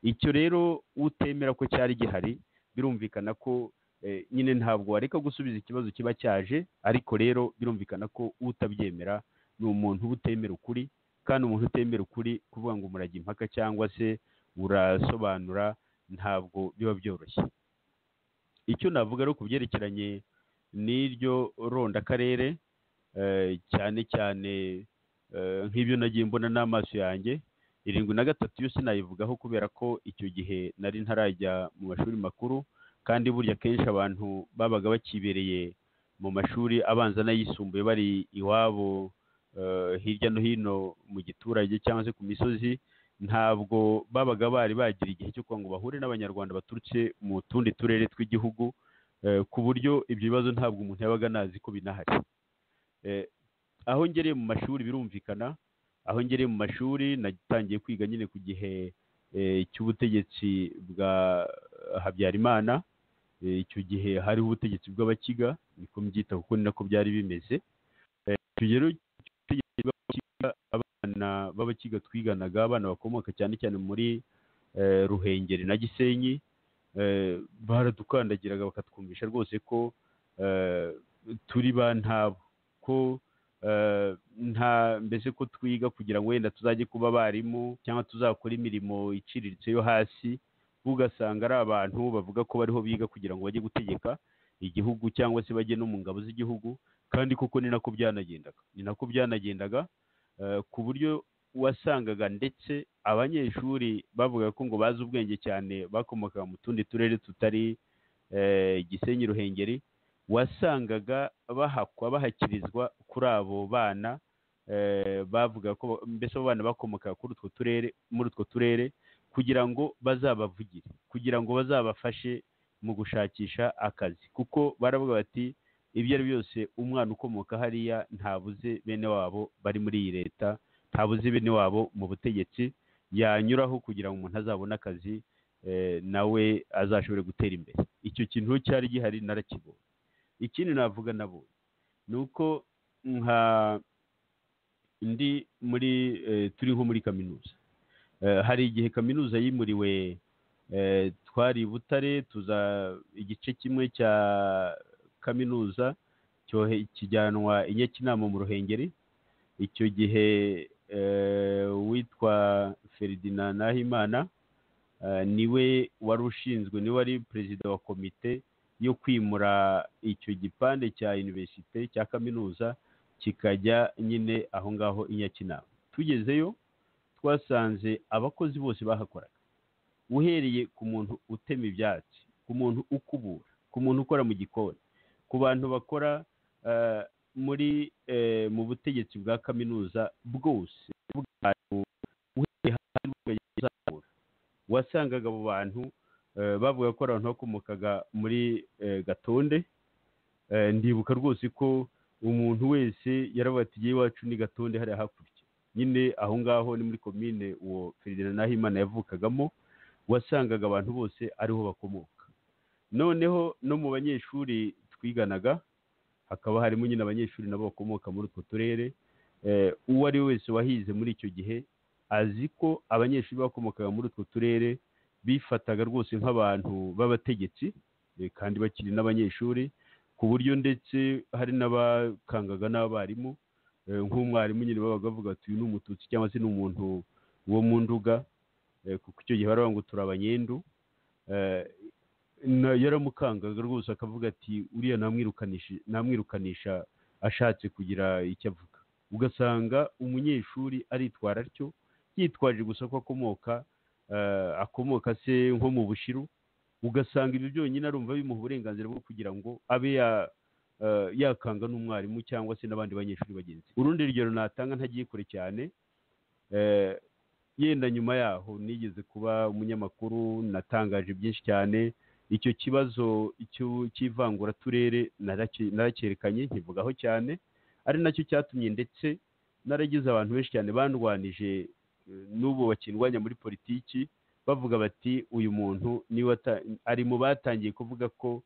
Icyo rero utemera ko cyari gihari, birumvikana ko nyine ntabwo wareka gusubiza ikibazo kiba cyaje, ariko rero birumvikana ko utabyemera ni umuntu utemera ukuri, kandi umuntu utemera ukuri kuvuga ngo murajya impaka cyangwa se urasobanura ntabwo biba byoroshye. Icyo navuga rero ku byerekeranye n'iryo rondakarere, cyane cyane nk'ibyo nagiye mbona n'amaso yanjye, 73 yo sinayivugaho kubera ko icyo gihe nari ntarajya mu mashuri makuru, kandi burya kenshi abantu babaga bakibereye mu mashuri abanza n'ayisumbuye bari iwabo hirya no hino mu giturage cyangwa se ku misozi, ntabwo babaga bari bagira igihe cyo kugira ngo bahure n'Abanyarwanda baturutse mu tundi turere tw'igihugu, ku buryo ibyo bibazo ntabwo umuntu yabaga nazi ko binahari. Aho ngereye mu mashuri birumvikana, aho ngereye mu mashuri natangiye kwiga nyine ku gihe cy'ubutegetsi bwa Habyarimana. Icyo gihe hariho ubutegetsi bw'abakiga, niko mbyita kuko ni nako byari bimeze. Rero abana b'abakiga twiganaga, abana bakomoka cyane cyane muri Ruhengeri na Gisenyi, baradukandagiraga bakatwumvisha rwose ko turi ba ntabo, ko mbese ko twiga kugira ngo wenda tuzajye kuba abarimu cyangwa tuzakora imirimo iciriritse yo hasi, ugasanga ari abantu bavuga ko bariho biga kugira ngo bajye gutegeka igihugu cyangwa se bajye no mu ngabo z'igihugu, kandi koko ni nako byanagendaga ku buryo wasangaga ndetse abanyeshuri bavuga ko ngo bazi ubwenge cyane bakomoka mu tundi turere tutari Gisenyi, Ruhengeri, wasangaga bahakirizwa kuri abo bana bavuga ko mbese abo bana bakomoka muri utwo turere kugira ngo bazabavugire, kugira ngo bazabafashe mu gushakisha akazi, kuko baravuga bati ibyo ari byose umwana ukomoka hariya ntabuze bene wabo bari muri iyi leta, ntabuze bene wabo mu butegetsi, yanyuraho kugira ngo umuntu azabone akazi nawe azashobore gutera imbere. Icyo kintu cyari gihari narakibonye. Ikindi navuga nabonye ni uko turi nko muri kaminuza, hari igihe kaminuza yimuriwe, twari Butare tuza igice kimwe cya kaminuza kijyanwa i Nyakinama mu Ruhengeri. Icyo gihe witwa Ferdinand Nahimana niwe wari perezida wa komite yo kwimura icyo gipande cya universite cya kaminuza kikajya nyine aho ngaho i Nyakinama. Tugezeyo twasanze abakozi bose bahakoraga, uhereye ku muntu utema ibyatsi, ku muntu ukubura, ku muntu ukora mu gikoni, ku bantu bakora mu butegetsi bwa kaminuza bwose, wasangaga abo bantu bavuga ko abantu bakomokaga muri Gatonde. Ndibuka rwose ko umuntu wese yarabatiye iwacu ni Gatonde hariya hakurya, nyine aho ngaho ni muri komine uwo Ferdinand Nahimana yavukagamo, wasangaga abantu bose ariho bakomoka. Noneho no mu banyeshuri twiganaga hakaba harimo nyine abanyeshuri nabo bakomoka muri utwo turere. Uwo ari we wese wahize muri icyo gihe azi ko abanyeshuri bakomokaga muri utwo turere bifataga rwose nk'abantu b'abategetsi kandi bakiri n'abanyeshuri, ku buryo ndetse hari n'abakangaga n'abarimu. Nk'umwarimu nyine babaga bavuga ati uyu ni umututsi cyangwa se ni umuntu wo mu Nduga, kuko icyo gihe baravuga ngo turi abanyendu. Yaramukangaga rwose akavuga ati uriya namwirukanisha ashatse kugira icyo avuga. Ugasanga umunyeshuri aritwara atyo, yitwaje gusa ko akomoka se nko mu Bushiru. Ugasanga ibi byonyine arumva bimuha uburenganzira bwo kugira ngo abe yakanga n'umwarimu cyangwa se n'abandi banyeshuri bagenzi. Urundi rugero natanga ntagiye kure cyane, yenda nyuma yaho nigeze kuba umunyamakuru, natangaje byinshi cyane. Icyo kibazo cy'ivanguraturere naracyerekanye nkivugaho cyane, ari nacyo cyatumye ndetse naragize abantu benshi cyane bandwanije n'ubu bakindwanya muri politiki, bavuga bati uyu muntu niwe ari mu batangiye kuvuga ko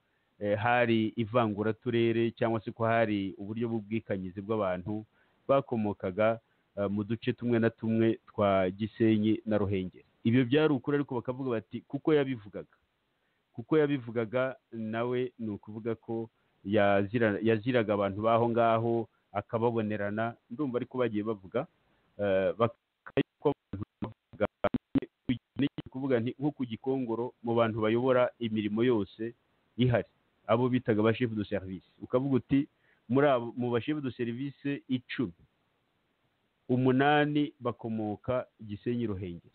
hari ivanguraturere cyangwa se ko hari uburyo bw'ubwikanyize bw'abantu bakomokaga mu duce tumwe na tumwe twa Gisenyi na Ruhengeri. Ibyo byari ukuri, ariko bakavuga bati kuko yabivugaga nawe ni ukuvuga ko yaziraga abantu baho ngaho akababonerana. Ndumva ariko bagiye bavuga kuvuga nko ku Gikongoro mu bantu bayobora imirimo yose ihari, abo bitaga ba chef de service. Ukavuga uti mu ba chef de service 10, 8 bakomoka Gisenyi, Ruhengeri.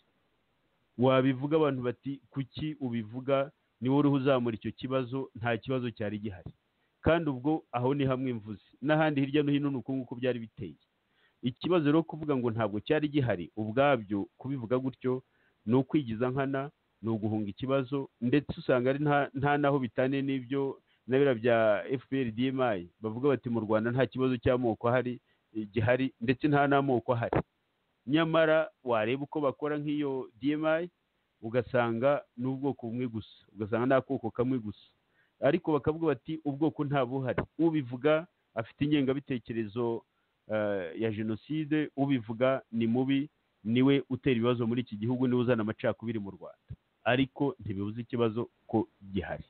Wabivuga abantu bati kuki ubivuga, ni wowe uzamura icyo kibazo, nta kibazo cyari gihari. Kandi ubwo aho ni hamwe mvuze, n'ahandi hirya no hino nuko nguko byari biteye. Ikibazo rero kuvuga ngo ntabwo cyari gihari ubwabyo, kubivuga gutyo ni ukwigiza nkana, ni uguhunga ikibazo. Ndetse usanga ari nta naho bitane n'ibyo nabira bya FPR DMI bavuga bati mu Rwanda nta kibazo cy'amoko gihari, ndetse nta n'amoko ahari. Nyamara wareba uko bakora nk'iyo DMI ugasanga n'ubwoko bumwe gusa, ugasanga nta koko kamwe gusa, ariko bakavuga bati ubwoko nta buhari. Ubivuga afite ingengabitekerezo ya jenoside, ubivuga ni mubi, niwe utera ibibazo muri iki gihugu, niwe uzana amacakubiri mu Rwanda, ariko ntibibuze ikibazo ko gihari.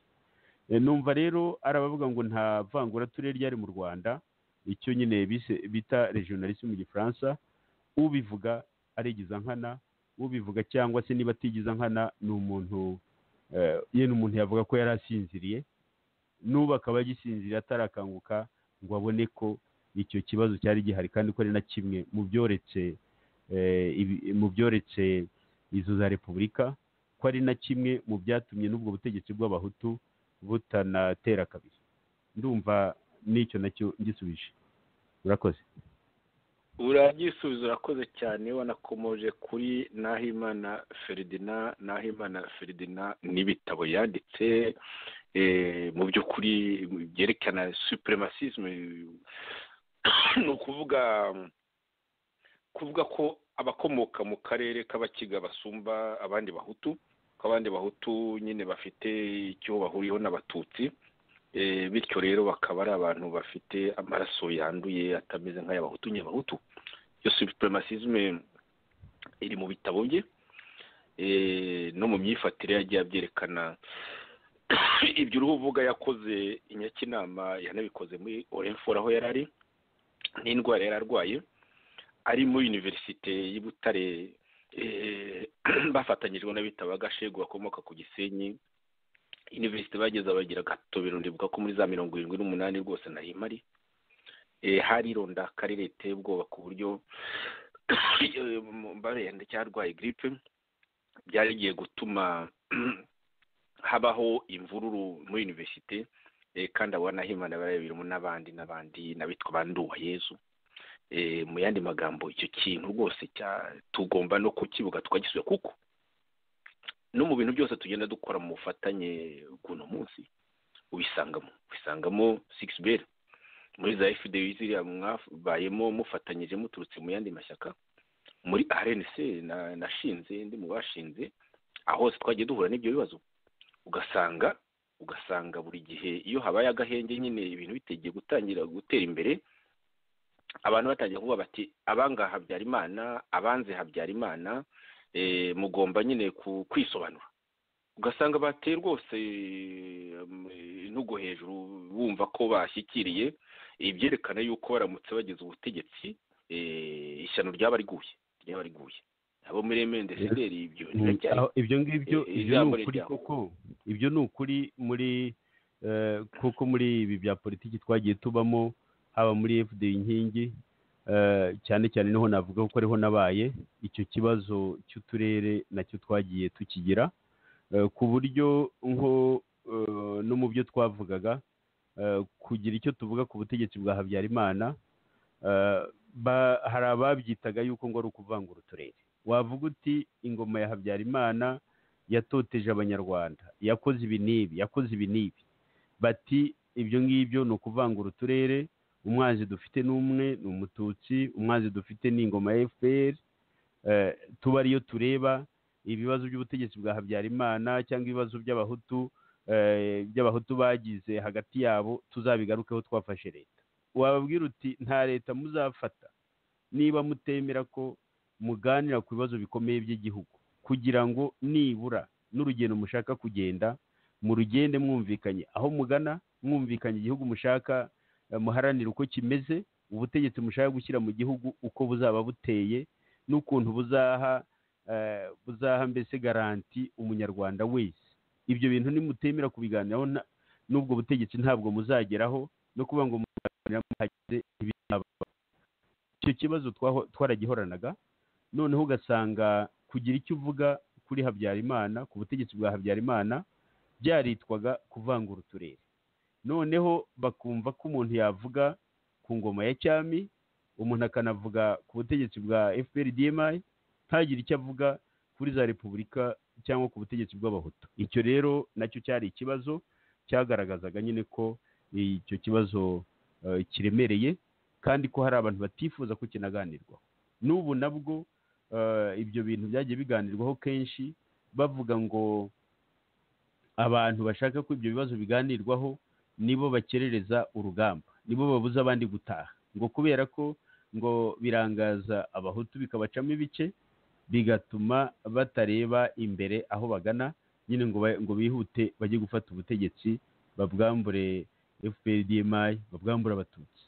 Numva rero arabavuga ngo nta vanguraturere ryari mu Rwanda, icyo nyine bita regionalisme mu Gifaransa. Ubivuga arigiza nkana, ubivuga cyangwa se niba atigiza nkana ni umuntu yene umuntu yavuga ko yari asinziriye, n'ubu akaba agisinziriye atarakanguka ngo abone ko icyo kibazo cyari gihari, kandi ko ari na kimwe mu byoretse izo za repubulika, ko ari na kimwe mu byatumye n'ubwo butegetsi bw'abahutu butanatera kabiri. Ndumva n'icyo nacyo ngisubije. Urakoze. uragisubiza, urakoze cyane. wanakomoje kuri Nahimana Ferdinand n'ibitabo yanditse mu by'ukuri byerekana supremacisme, ni ukuvuga ko abakomoka mu karere k'abakiga basumba abandi bahutu, ko abandi bahutu nyine bafite icyo bahuriyeho n'abatutsi, bityo rero bakaba ari abantu bafite amaraso yanduye atameze nk'ay'abahutu nyabahutu. iyo supremacisme iri mu bitabo bye, no mu myifatire yagiye abyerekana. ibyo uruvuga yakoze i Nyakinama yanabikoze muri Orenfort aho yari ari, n'indwara yari arwaye ari muri Universite y'i Butare, bafatanyijwe n'abitaba Gashegu bakomoka ku Gisenyi. Universite bageze bagira gatobero, ndibuka ko muri za 78 rwose nari mari. hari ironda karere iteye ubwoba ku buryo barenda cyarwaye grippe, byari giye gutuma habaho imvururu muri Universite, kandi abo Nahimana barabirimo n'abandi n'abitwa banduwa Yezu. mu yandi magambo icyo kintu rwose tugomba no kukivuga tukagisubiza, kuko no mu bintu byose tugenda dukora mu bufatanye bw'uno munsi ubisangamo 6BR muri za FDU ziriya mwabayemo mufatanyije muturutse mu yandi mashyaka, muri RNC nashinze ndi mu bashinze, aho hose twagiye duhura n'ibyo bibazo. ugasanga buri gihe iyo habaye agahenge nyine ibintu bitegeye gutangira gutera imbere, abantu batangiye kuvuga bati abanga Habyarimana, abanze Habyarimana, mugomba nyine kwisobanura. ugasanga bateye rwose intugo hejuru bumva ko bashyikiriye, ibyerekana yuko baramutse bageze ubutegetsi ishyano ryaba riguye. abo muri MNDCDR ibyo ngibyo ni ukuri koko, ibyo ni ukuri muri kuko muri ibi bya politiki twagiye tubamo, haba muri FDU inkingi, cyane cyane niho navuga ko ariho nabaye. icyo kibazo cy'uturere nacyo twagiye tukigira, ku buryo nko no mu byo twavugaga, kugira icyo tuvuga ku butegetsi bwa Habyarimana, hari ababyitaga yuko ngo ari ukuvangura uturere. wavuga uti ingoma ya Habyarimana yatoteje abanyarwanda, yakoze ibi n'ibi, bati ibyo ngibyo ni ukuvangura uturere, umwanzi dufite n'umwe ni umututsi, umwanzi dufite ni ingoma ya FPR. tuba ariyo tureba ibibazo by'ubutegetsi bwa Habyarimana cyangwa ibibazo by'abahutu bagize hagati yabo, tuzabigarukeho twafashe leta. wababwira uti nta leta muzafata niba mutemera ko muganira ku bibazo bikomeye by'igihugu, kugira ngo nibura n'urugendo mushaka kugenda mu rugende mwumvikanye aho mugana, mwumvikanye igihugu mushaka muharanira uko kimeze, ubutegetsi mushaka gushyira mu gihugu uko buzaba buteye, n'ukuntu buzaha mbese garanti umunyarwanda wese. ibyo bintu nimutemera kubiganiraho n'ubwo butegetsi ntabwo muzageraho, no kuvuga ngo muzaganira muhagize ibizaba. icyo kibazo twaragihoranaga. noneho ugasanga kugira icyo uvuga kuri Habyarimana, ku butegetsi bwa Habyarimana, byaritwaga kuvangura uturere. noneho bakumva ko umuntu yavuga ku ngoma ya cyami, umuntu akanavuga ku butegetsi bwa FPR-DMI, ntagire icyo avuga kuri za repubulika cyangwa ku butegetsi bw'abahutu. icyo rero nacyo cyari ikibazo cyagaragazaga nyine ko icyo kibazo kiremereye, kandi ko hari abantu batifuza ko kinaganirwaho. n'ubu nabwo ibyo bintu byagiye biganirwaho kenshi, bavuga ngo abantu bashaka ko ibyo bibazo biganirwaho nibo bakerereza urugamba, nibo babuza abandi gutaha, ngo kubera ko ngo birangaza abahutu bikabacamo ibice, bigatuma batareba imbere aho bagana, nyine ngo bihute bajye gufata ubutegetsi, babwambure FPR-DMI, babwambure abatutsi.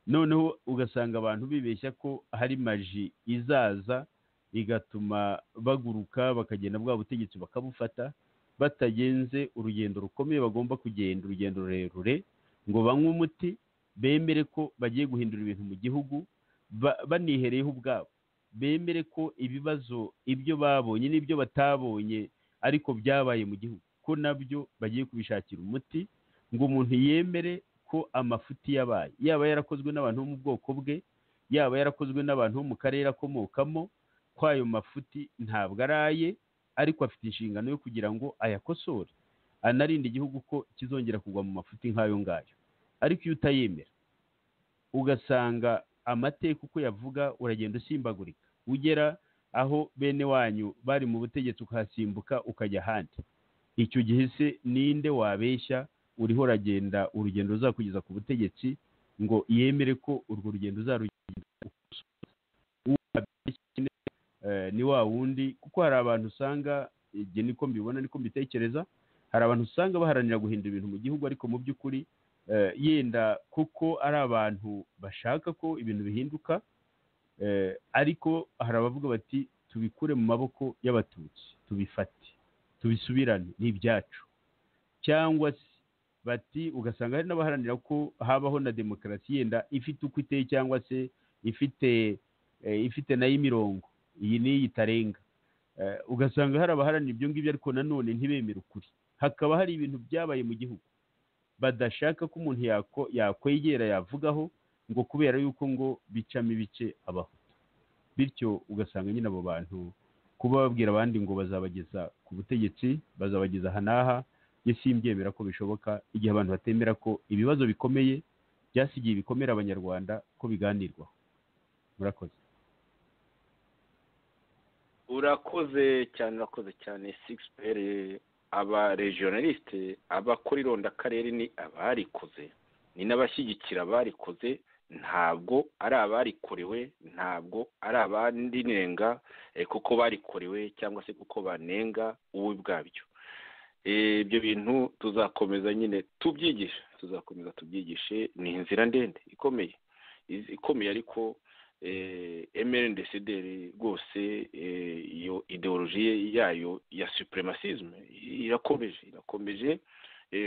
noneho ugasanga abantu bibeshya ko hari maji izaza igatuma baguruka bakagenda bwa butegetsi bakabufata, batagenze urugendo rukomeye bagomba kugenda urugendo rurerure ngo banywe umuti bemere ko bagiye guhindura ibintu mu gihugu banihereyeho ubwabo, bemere ko ibibazo ibyo babonye n'ibyo batabonye ariko byabaye mu gihugu ko nabyo bagiye kubishakira umuti, ngo umuntu yemere ko amafuti yabaye, yaba yarakozwe n'abantu bo mu bwoko bwe, yaba yarakozwe n'abantu bo mu karere akomokamo, ko ayo mafuti ntabwo araye, ariko afite inshingano yo kugira ngo ayakosore, anarinde igihugu ko kizongera kugwa mu mafuti nk'ayo ngayo. Ariko iyo utayemera ugasanga amateka uko yavuga uragenda usimbagurika, ugera aho bene wanyu bari mu butegetsi ukahasimbuka ukajya ahandi, icyo gihe se ninde wabeshya uriho uragenda urugendo ruzakugeza ku butegetsi ngo yemere ko urwo rugendo uzarugenda? Ni wa wundi, kuko hari abantu usanga, igihe niko mbibona niko mbitekereza, hari abantu usanga baharanira guhindura ibintu mu gihugu ariko mu by'ukuri yenda kuko ari abantu bashaka ko ibintu bihinduka, ariko hari abavuga bati tubikure mu maboko y'abatutsi, tubifate tubisubirane ni ibyacu, cyangwa se bati ugasanga hari n'abaharanira ko habaho na demokarasi yenda ifite uko iteye, cyangwa se ifite nayo imirongo iyi n'iyi itarenga, ugasanga hari abaharanira ibyo ngibyo ariko nanone ntibemere ukuri. Hakaba hari ibintu byabaye mu gihugu badashaka ko umuntu yakwegera yavugaho, ngo kubera yuko ngo bicamo ibice abahutu, bityo ugasanga nyine abo bantu kuba babwira abandi ngo bazabageza ku butegetsi, bazabageza aha n'aha, njye simbyemera ko bishoboka igihe abantu batemera ko ibibazo bikomeye byasigiye ibikomere abanyarwanda ko biganirwaho. Murakoze. urakoze cyane Sixpere. Aba regionaliste, abakora irondakarere ni abarikoze, ni n'abashyigikira abarikoze, ntabwo ari abarikorewe, ntabwo ari abandi nenga kuko barikorewe cyangwa se kuko banenga ubu bwabyo. Ibyo bintu tuzakomeza nyine tubyigishe, ni inzira ndende ikomeye ariko MRND-CDR rwose iyo ideologie yayo ya supremacisme irakomeje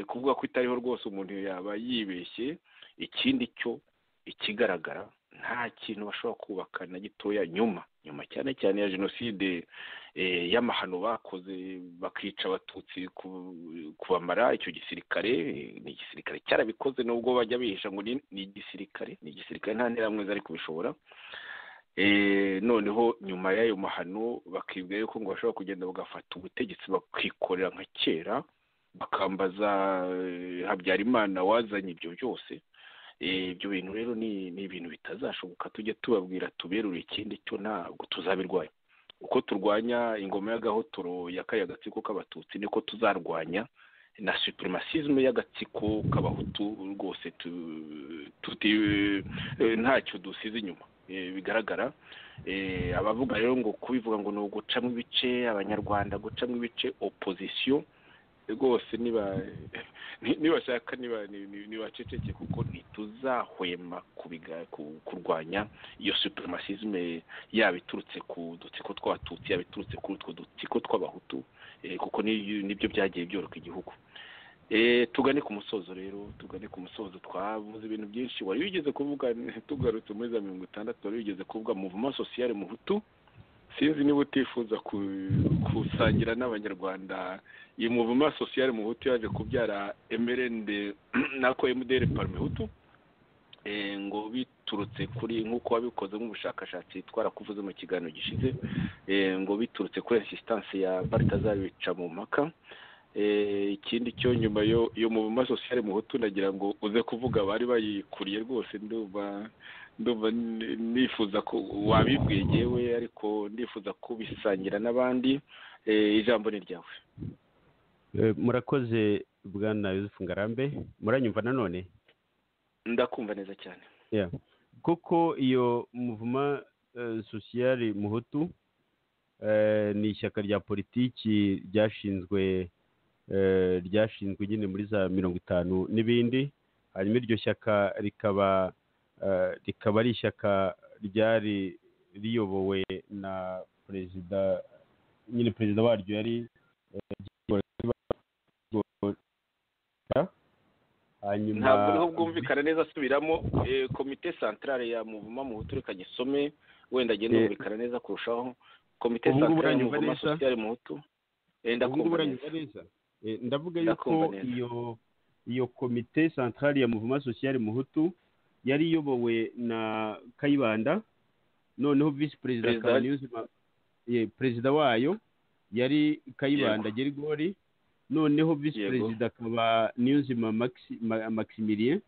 kuvuga ko itariho rwose umuntu yaba yibeshye. Ikindi cyo ikigaragara nta kintu bashobora kubaka na gitoya nyuma cyane cyane ya jenoside y'amahano bakoze bakica abatutsi kubamara. Icyo gisirikare ni igisirikare cyarabikoze, nubwo bajya bihisha ngo ni igisirikare nta nteramwe zari kubishobora. Noneho nyuma y'ayo mahano bakibwira yuko ngo bashobora kugenda bagafata ubutegetsi bakikorera nka kera, bakambaza Habyarimana wazanye ibyo byose. Ibyo bintu rero ni ibintu bitazashoboka. Tujye tubabwira tuberure, ikindi cyo ntabwo tuzabirwanya. Uko turwanya ingoma y'agahotoro y'akaya gatsiko k'abatutsi, niko tuzarwanya na supremacisme y'agatsiko k'abahutu rwose. Ntacyo dusize inyuma bigaragara. Abavuga rero ngo kubivuga ngo ni ugucamo ibice abanyarwanda, gucamo ibice opposition, rwose nibashaka nibaceceke, kuko ntituzahwema kurwanya iyo supremacisme, yaba iturutse ku dutsiko tw'abatutsi, yaba iturutse kuri utwo dutsiko tw'abahutu, kuko nibyo byagiye byoroka igihugu. Tugane ku musozo rero, twavuze ibintu byinshi. Wari wigeze kuvuga, tugarutse muri za 60, wari wigeze kuvuga mouvement social muhutu. Sinzi niba utifuza kusangira n'abanyarwanda iyi mouvement social muhutu yaje kubyara MRND nako MDR parmi hutu, ngo biturutse kuri, nk'uko wabikoze nk'ubushakashatsi twarakuvuze mu kiganiro gishize, ngo biturutse kuri insistance ya Balthazar Bicamumpaka. Ikindi cyo nyuma yo mouvement social muhutu, nagira ngo uze kuvuga bari bayikuriye rwose. Ndumva nifuza ko wabibwiye yewe, ariko ndifuza kubisangira n'abandi. Ijambo ni ryawe. Murakoze bwana Yozefu Ngarambe. Muranyumva nanone? Ndakumva neza cyane. Koko iyo mouvement social muhutu ni ishyaka rya politiki ryashinzwe nyine muri za 50 n'ibindi. Hanyuma iryo shyaka rikaba ari ishyaka ryari riyobowe na perezida waryo yari hanyuma ntabwo niho bwumvikana neza asubiramo komite centrale ya Mouvement Muhutu reka gisome wenda agenda yumvikana neza kurushaho komite centrale ya Mouvement Social Muhutu ndakumva neza. Ndavuga yuko iyo komite centrale ya Mouvement Social Muhutu yari iyobowe na Kayibanda, noneho vice president akaba Niyonzima, perezida wayo yari Kayibanda Gerigori, noneho vice president akaba Niyonzima Maximilien,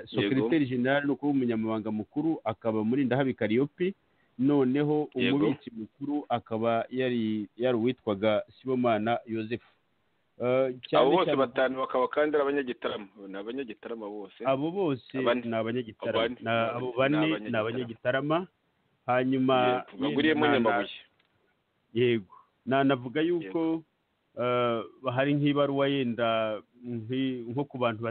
secrétaire général no kuba umunyamabanga mukuru akaba Murindahabi Calliope, noneho umubitsi mukuru akaba yari uwitwaga Sibomana Joseph. Abo bose batanu bakaba kandi ari abanyagitarama, ni abanyagitarama bose. Abo bose ni abanyagitarama, abo bane ni abanyagitarama. Hanyuma baguriyemo Nyamabuye. Yego, navuga yuko hari nk'ibaruwa yenda nko ku bantu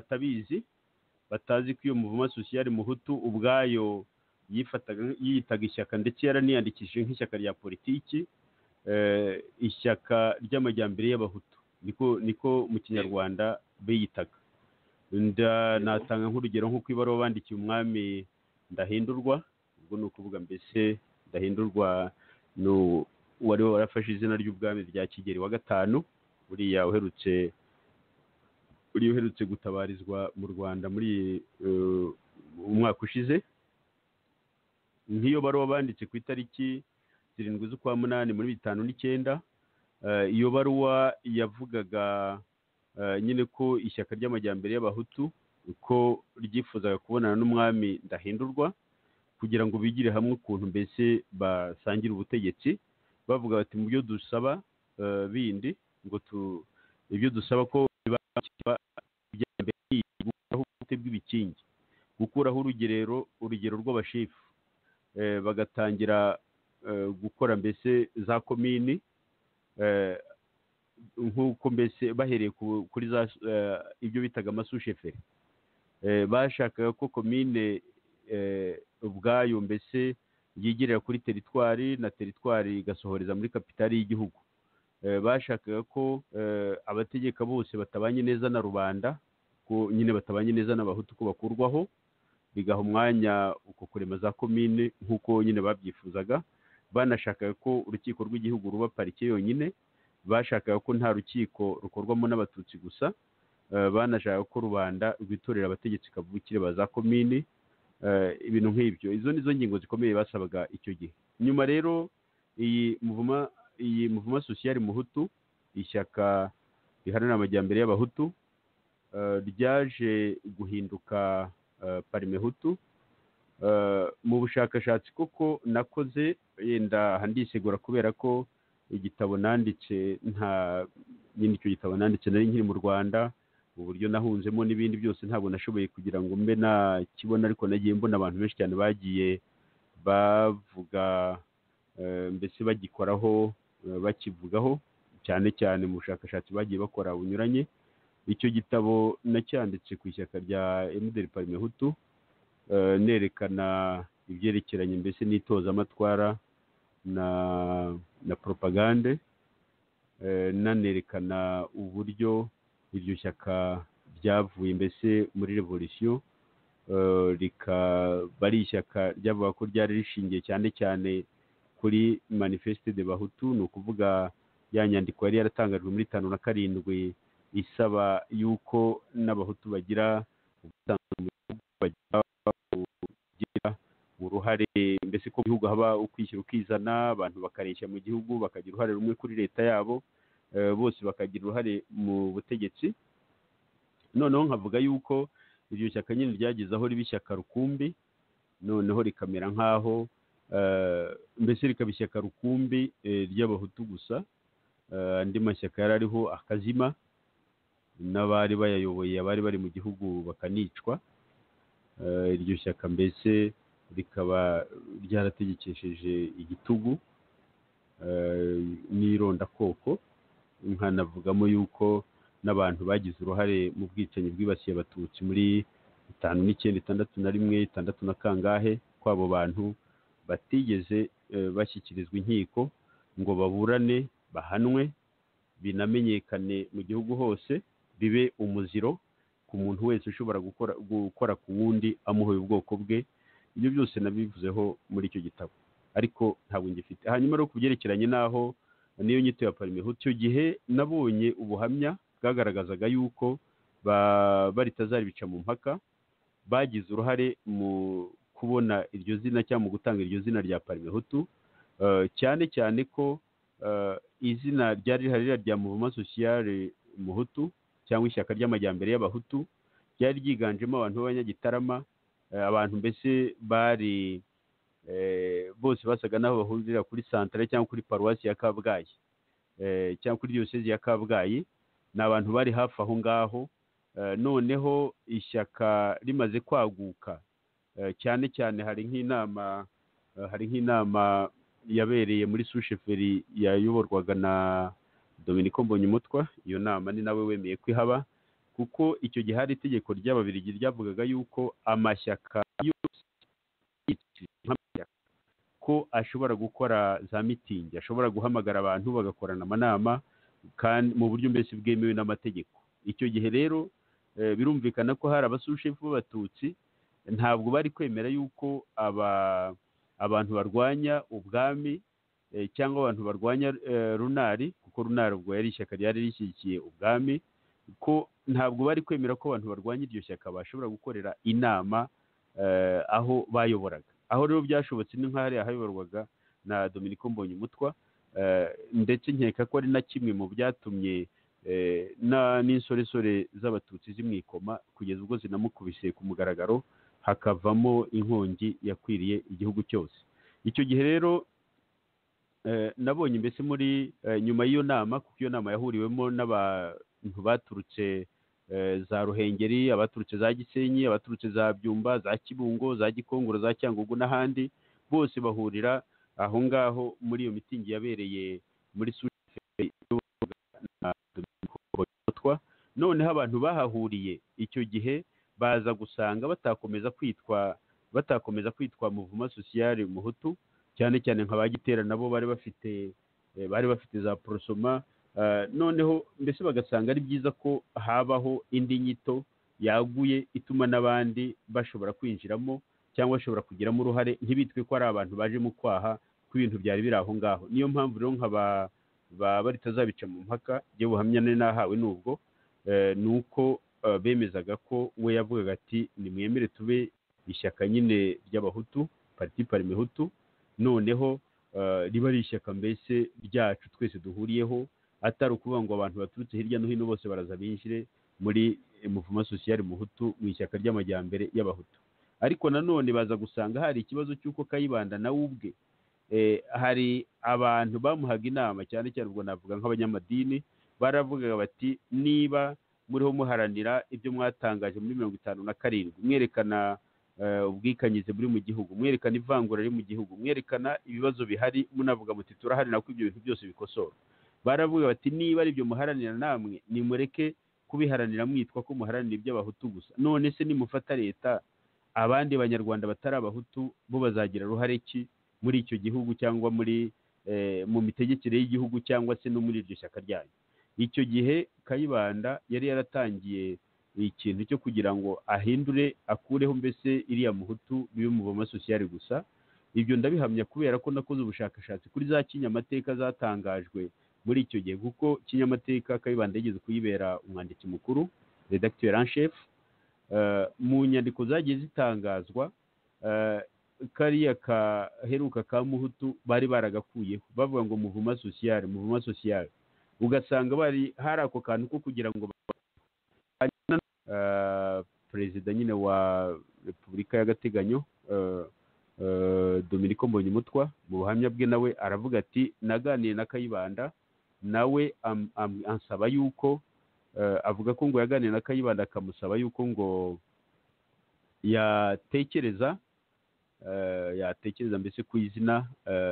batazi ko iyo Mouvement Social Muhutu ubwayo yiyitaga ishyaka, ndetse yaraniyandikishije nk'ishyaka rya politiki, ishyaka ry'amajyambere y'abahutu, niko mu kinyarwanda biyitaga. Natanga nk'urugero nk'uko ibaruwa bandikiye umwami Ndahindurwa, ubwo ni ukuvuga mbese Ndahindurwa wari warafashe izina ry'ubwami rya Kigeli wa gatanu, uriya uherutse gutabarizwa mu Rwanda muri umwaka ushize. Nk'iyo baruwa banditse ku itariki 7 z'ukwa munani muri 1959, iyo baruwa yavugaga nyine ko ishyaka ry'amajyambere y'abahutu ko ryifuzaga kubonana n'umwami Ndahindurwa kugira ngo bigire hamwe ukuntu mbese basangira ubutegetsi, bavuga bati mu byo dusaba bindi ngo ibyo dusaba ko gukuraho ubute bw'ibikingi, gukuraho urugero rw'abashefu, bagatangira gukora mbese za komini, nk'uko mbese bahereye kuri ibyo bitaga amasusheferi. Bashakaga ko komine ubwayo mbese yigerera kuri teritwari, na teritwari igasohoreza muri kapitali y'igihugu. Bashakaga ko abategeka bose batabanye neza na rubanda, ko nyine batabanye neza n'abahutu ko bakurwaho, bigaha umwanya uko kurema za komine nk'uko nyine babyifuzaga. Banashakaga ko urukiko rw'igihugu ruba parike yonyine, bashakaga ko nta rukiko rukorwamo n'abatutsi gusa, banashakaga ko rubanda rwitorera abategetsi kavukire ba za komine, ibintu nk'ibyo. Izo nizo ngingo zikomeye basabaga icyo gihe. Nyuma rero iyi Mouvement Social Muhutu, ishyaka riharanira amajyambere y'abahutu, ryaje guhinduka Parimehutu. Mu bushakashatsi koko nakoze, yenda handisegura kubera ko igitabo nanditse icyo gitabo nanditse nari nkiri mu Rwanda, uburyo nahunzemo n'ibindi byose ntabwo nashoboye kugira ngo mbe nakibona, ariko nagiye mbona abantu benshi cyane bagiye bavuga mbese bagikoraho, bakivugaho cyane cyane mu bushakashatsi bagiye bakora bunyuranye. Icyo gitabo nacyanditse ku ishyaka rya MDR Parimehutu, nerekana ibyerekeranye mbese n'itozamatwara na propagande, nanerekana uburyo iryo shyaka ryavuye mbese muri revolution, rikaba ari ishyaka ryavuga ko ryari rishingiye cyane cyane kuri Manifeste de Bahutu, ni ukuvuga ya nyandiko yari yaratangajwe muri 1957 isaba yuko n'abahutu bagira uruhare mbese ko mu gihugu haba ukwishyira ukizana, abantu bakareshya mu gihugu, bakagira uruhare rumwe kuri leta yabo, bose bakagira uruhare mu butegetsi. Noneho nkavuga yuko iryo shyaka nyine ryageze aho riba ishyaka rukumbi, noneho rikamera nk'aho mbese rikaba ishyaka rukumbi ry'abahutu gusa, andi mashyaka yari ariho akazima, n'abari bayayoboye abari bari mu gihugu bakanicwa. Iryo shyaka mbese rikaba ryarategekesheje igitugu n'irondakoko. Nkanavugamo yuko n'abantu bagize uruhare mu bwicanyi bwibasiye abatutsi muri 1959, 1960 na kangahe, ko abo bantu batigeze bashyikirizwa inkiko ngo baburane, bahanwe, binamenyekane mu gihugu hose, bibe umuziro, ku muntu wese ushobora gukora ku wundi amuhoye ubwoko bwe. Ibyo byose nabivuzeho muri icyo gitabo, ariko ntabwo ngifite. Hanyuma rero ku byerekeranye n'aho niyo nyito ya parimehutu, icyo gihe nabonye ubuhamya bwagaragazaga yuko baritazari bica mu mpaka bagize uruhare mu kubona iryo zina cyangwa mu gutanga iryo zina rya parimehutu, cyane cyane ko izina ryari rihari rya Mouvement Social Muhutu cyangwa ishyaka ry'amajyambere y'abahutu ryari ryiganjemo abantu b'abanyagitarama, abantu mbese bari bose basaga n'aho bahurira kuri centre cyangwa kuri paruwasi ya Kabgayi cyangwa kuri diyosezi ya Kabgayi. Ni abantu bari hafi aho ngaho. Noneho ishyaka rimaze kwaguka, cyane cyane hari nk'inama yabereye muri susheferi yayoborwaga na Dominico Mbonyumutwa. Iyo nama ni nawe wemeye kwihaba, kuko icyo gihe hari itegeko ry'Ababiligi ryavugaga yuko amashyaka yose ko ashobora gukora za mitingi, ashobora guhamagara abantu bagakorana amanama kandi mu buryo mbese bwemewe n'amategeko. Icyo gihe rero birumvikana ko hari abasushefu b'abatutsi ntabwo bari kwemera yuko abantu barwanya ubwami cyangwa abantu barwanya runari, kuko runari ubwo yari ishyaka ryari rishyigikiye ubwami, ko ntabwo bari kwemera ko abantu barwanya iryo shyaka bashobora gukorera inama aho bayoboraga. Aho rero byashobotse ni nk'ahariya hayoborwaga na Dominico Mbonyumutwa, ndetse nkeka ko ari na kimwe mu byatumye n'insoresore z'abatutsi zimwikoma kugeza ubwo zinamukubise ku mugaragaro, hakavamo inkongi yakwiriye igihugu cyose. Icyo gihe rero nabonye mbese muri nyuma y'iyo nama, kuko iyo nama yahuriwemo n'abantu baturutse za Ruhengeri, abaturutse za Gisenyi, abaturutse za Byumba, za Kibungo, za Gikongoro, za Cyangugu n'ahandi, bose bahurira aho ngaho muri iyo mitingi yabereye muri Mbonyumutwa. Noneho abantu bahahuriye icyo gihe baza gusanga batakomeza kwitwa Mouvement Social Muhutu, cyane cyane nka bagitera nabo bari bafite za Prosoma. Noneho mbese bagasanga ari byiza ko habaho indi nyito yaguye ituma n'abandi bashobora kwinjiramo cyangwa bashobora kugiramo uruhare, ntibitwe ko ari abantu baje mu kwaha kw'ibintu byari biri aho ngaho. Niyo mpamvu rero nkaba baritazabica mu mpaka byo buhamya nari nahawe n'ubwo ni uko bemezaga ko we yavugaga ati nimwemere tube ishyaka nyine ry'abahutu, parti parimehutu, noneho riba ari ishyaka mbese ryacu twese duhuriyeho, atari ukuvuga ngo abantu baturutse hirya no hino bose baraza binjire muri Mouvement Social Muhutu, mu ishyaka ry'amajyambere y'abahutu. Ariko nanone baza gusanga hari ikibazo cy'uko Kayibanda nawe ubwe hari abantu bamuhaga inama, cyane cyane ubwo navuga nk'abanyamadini, baravugaga bati niba muriho muharanira ibyo mwatangaje muri 57 mwerekana ubwikanyize buri mu gihugu, mwerekana ivangura riri mu gihugu, mwerekana ibibazo bihari, munavuga muti turaharanira ko ibyo bintu byose bikosora. Baravuga bati niba ari ibyo muharanira namwe nimureke kubiharanira mwitwa ko muharanira iby'abahutu gusa. None se nimufata leta, abandi banyarwanda batari abahutu bo bazagira ruhare ki muri icyo gihugu cyangwa muri mu mitegekere y'igihugu cyangwa se no muri iryo shyaka ryanyu? Icyo gihe Kayibanda yari yaratangiye ikintu cyo kugira ngo ahindure, akureho mbese iriya muhutu bibe Mouvement Social gusa. Ibyo ndabihamya kubera ko nakoze ubushakashatsi kuri za kinyamateka zatangajwe muri icyo gihe, kuko kinyamateka Kayibanda yigeze kuyibera umwanditsi mukuru, redacteur en chef. Mu nyandiko zagiye zitangazwa kariya kaheruka ka muhutu bari baragakuyeho, bavuga ngo Mouvement Social, ugasanga bari hari ako kantu ko kugira ngo perezida nyine wa Repubulika y'agateganyo Dominico Mbonyumutwa mu buhamya bwe nawe aravuga ati naganiye na Kayibanda, nawe ansaba yuko avuga ko ngo yaganiye na Kayibanda akamusaba yuko ngo yatekereza mbese ku izina,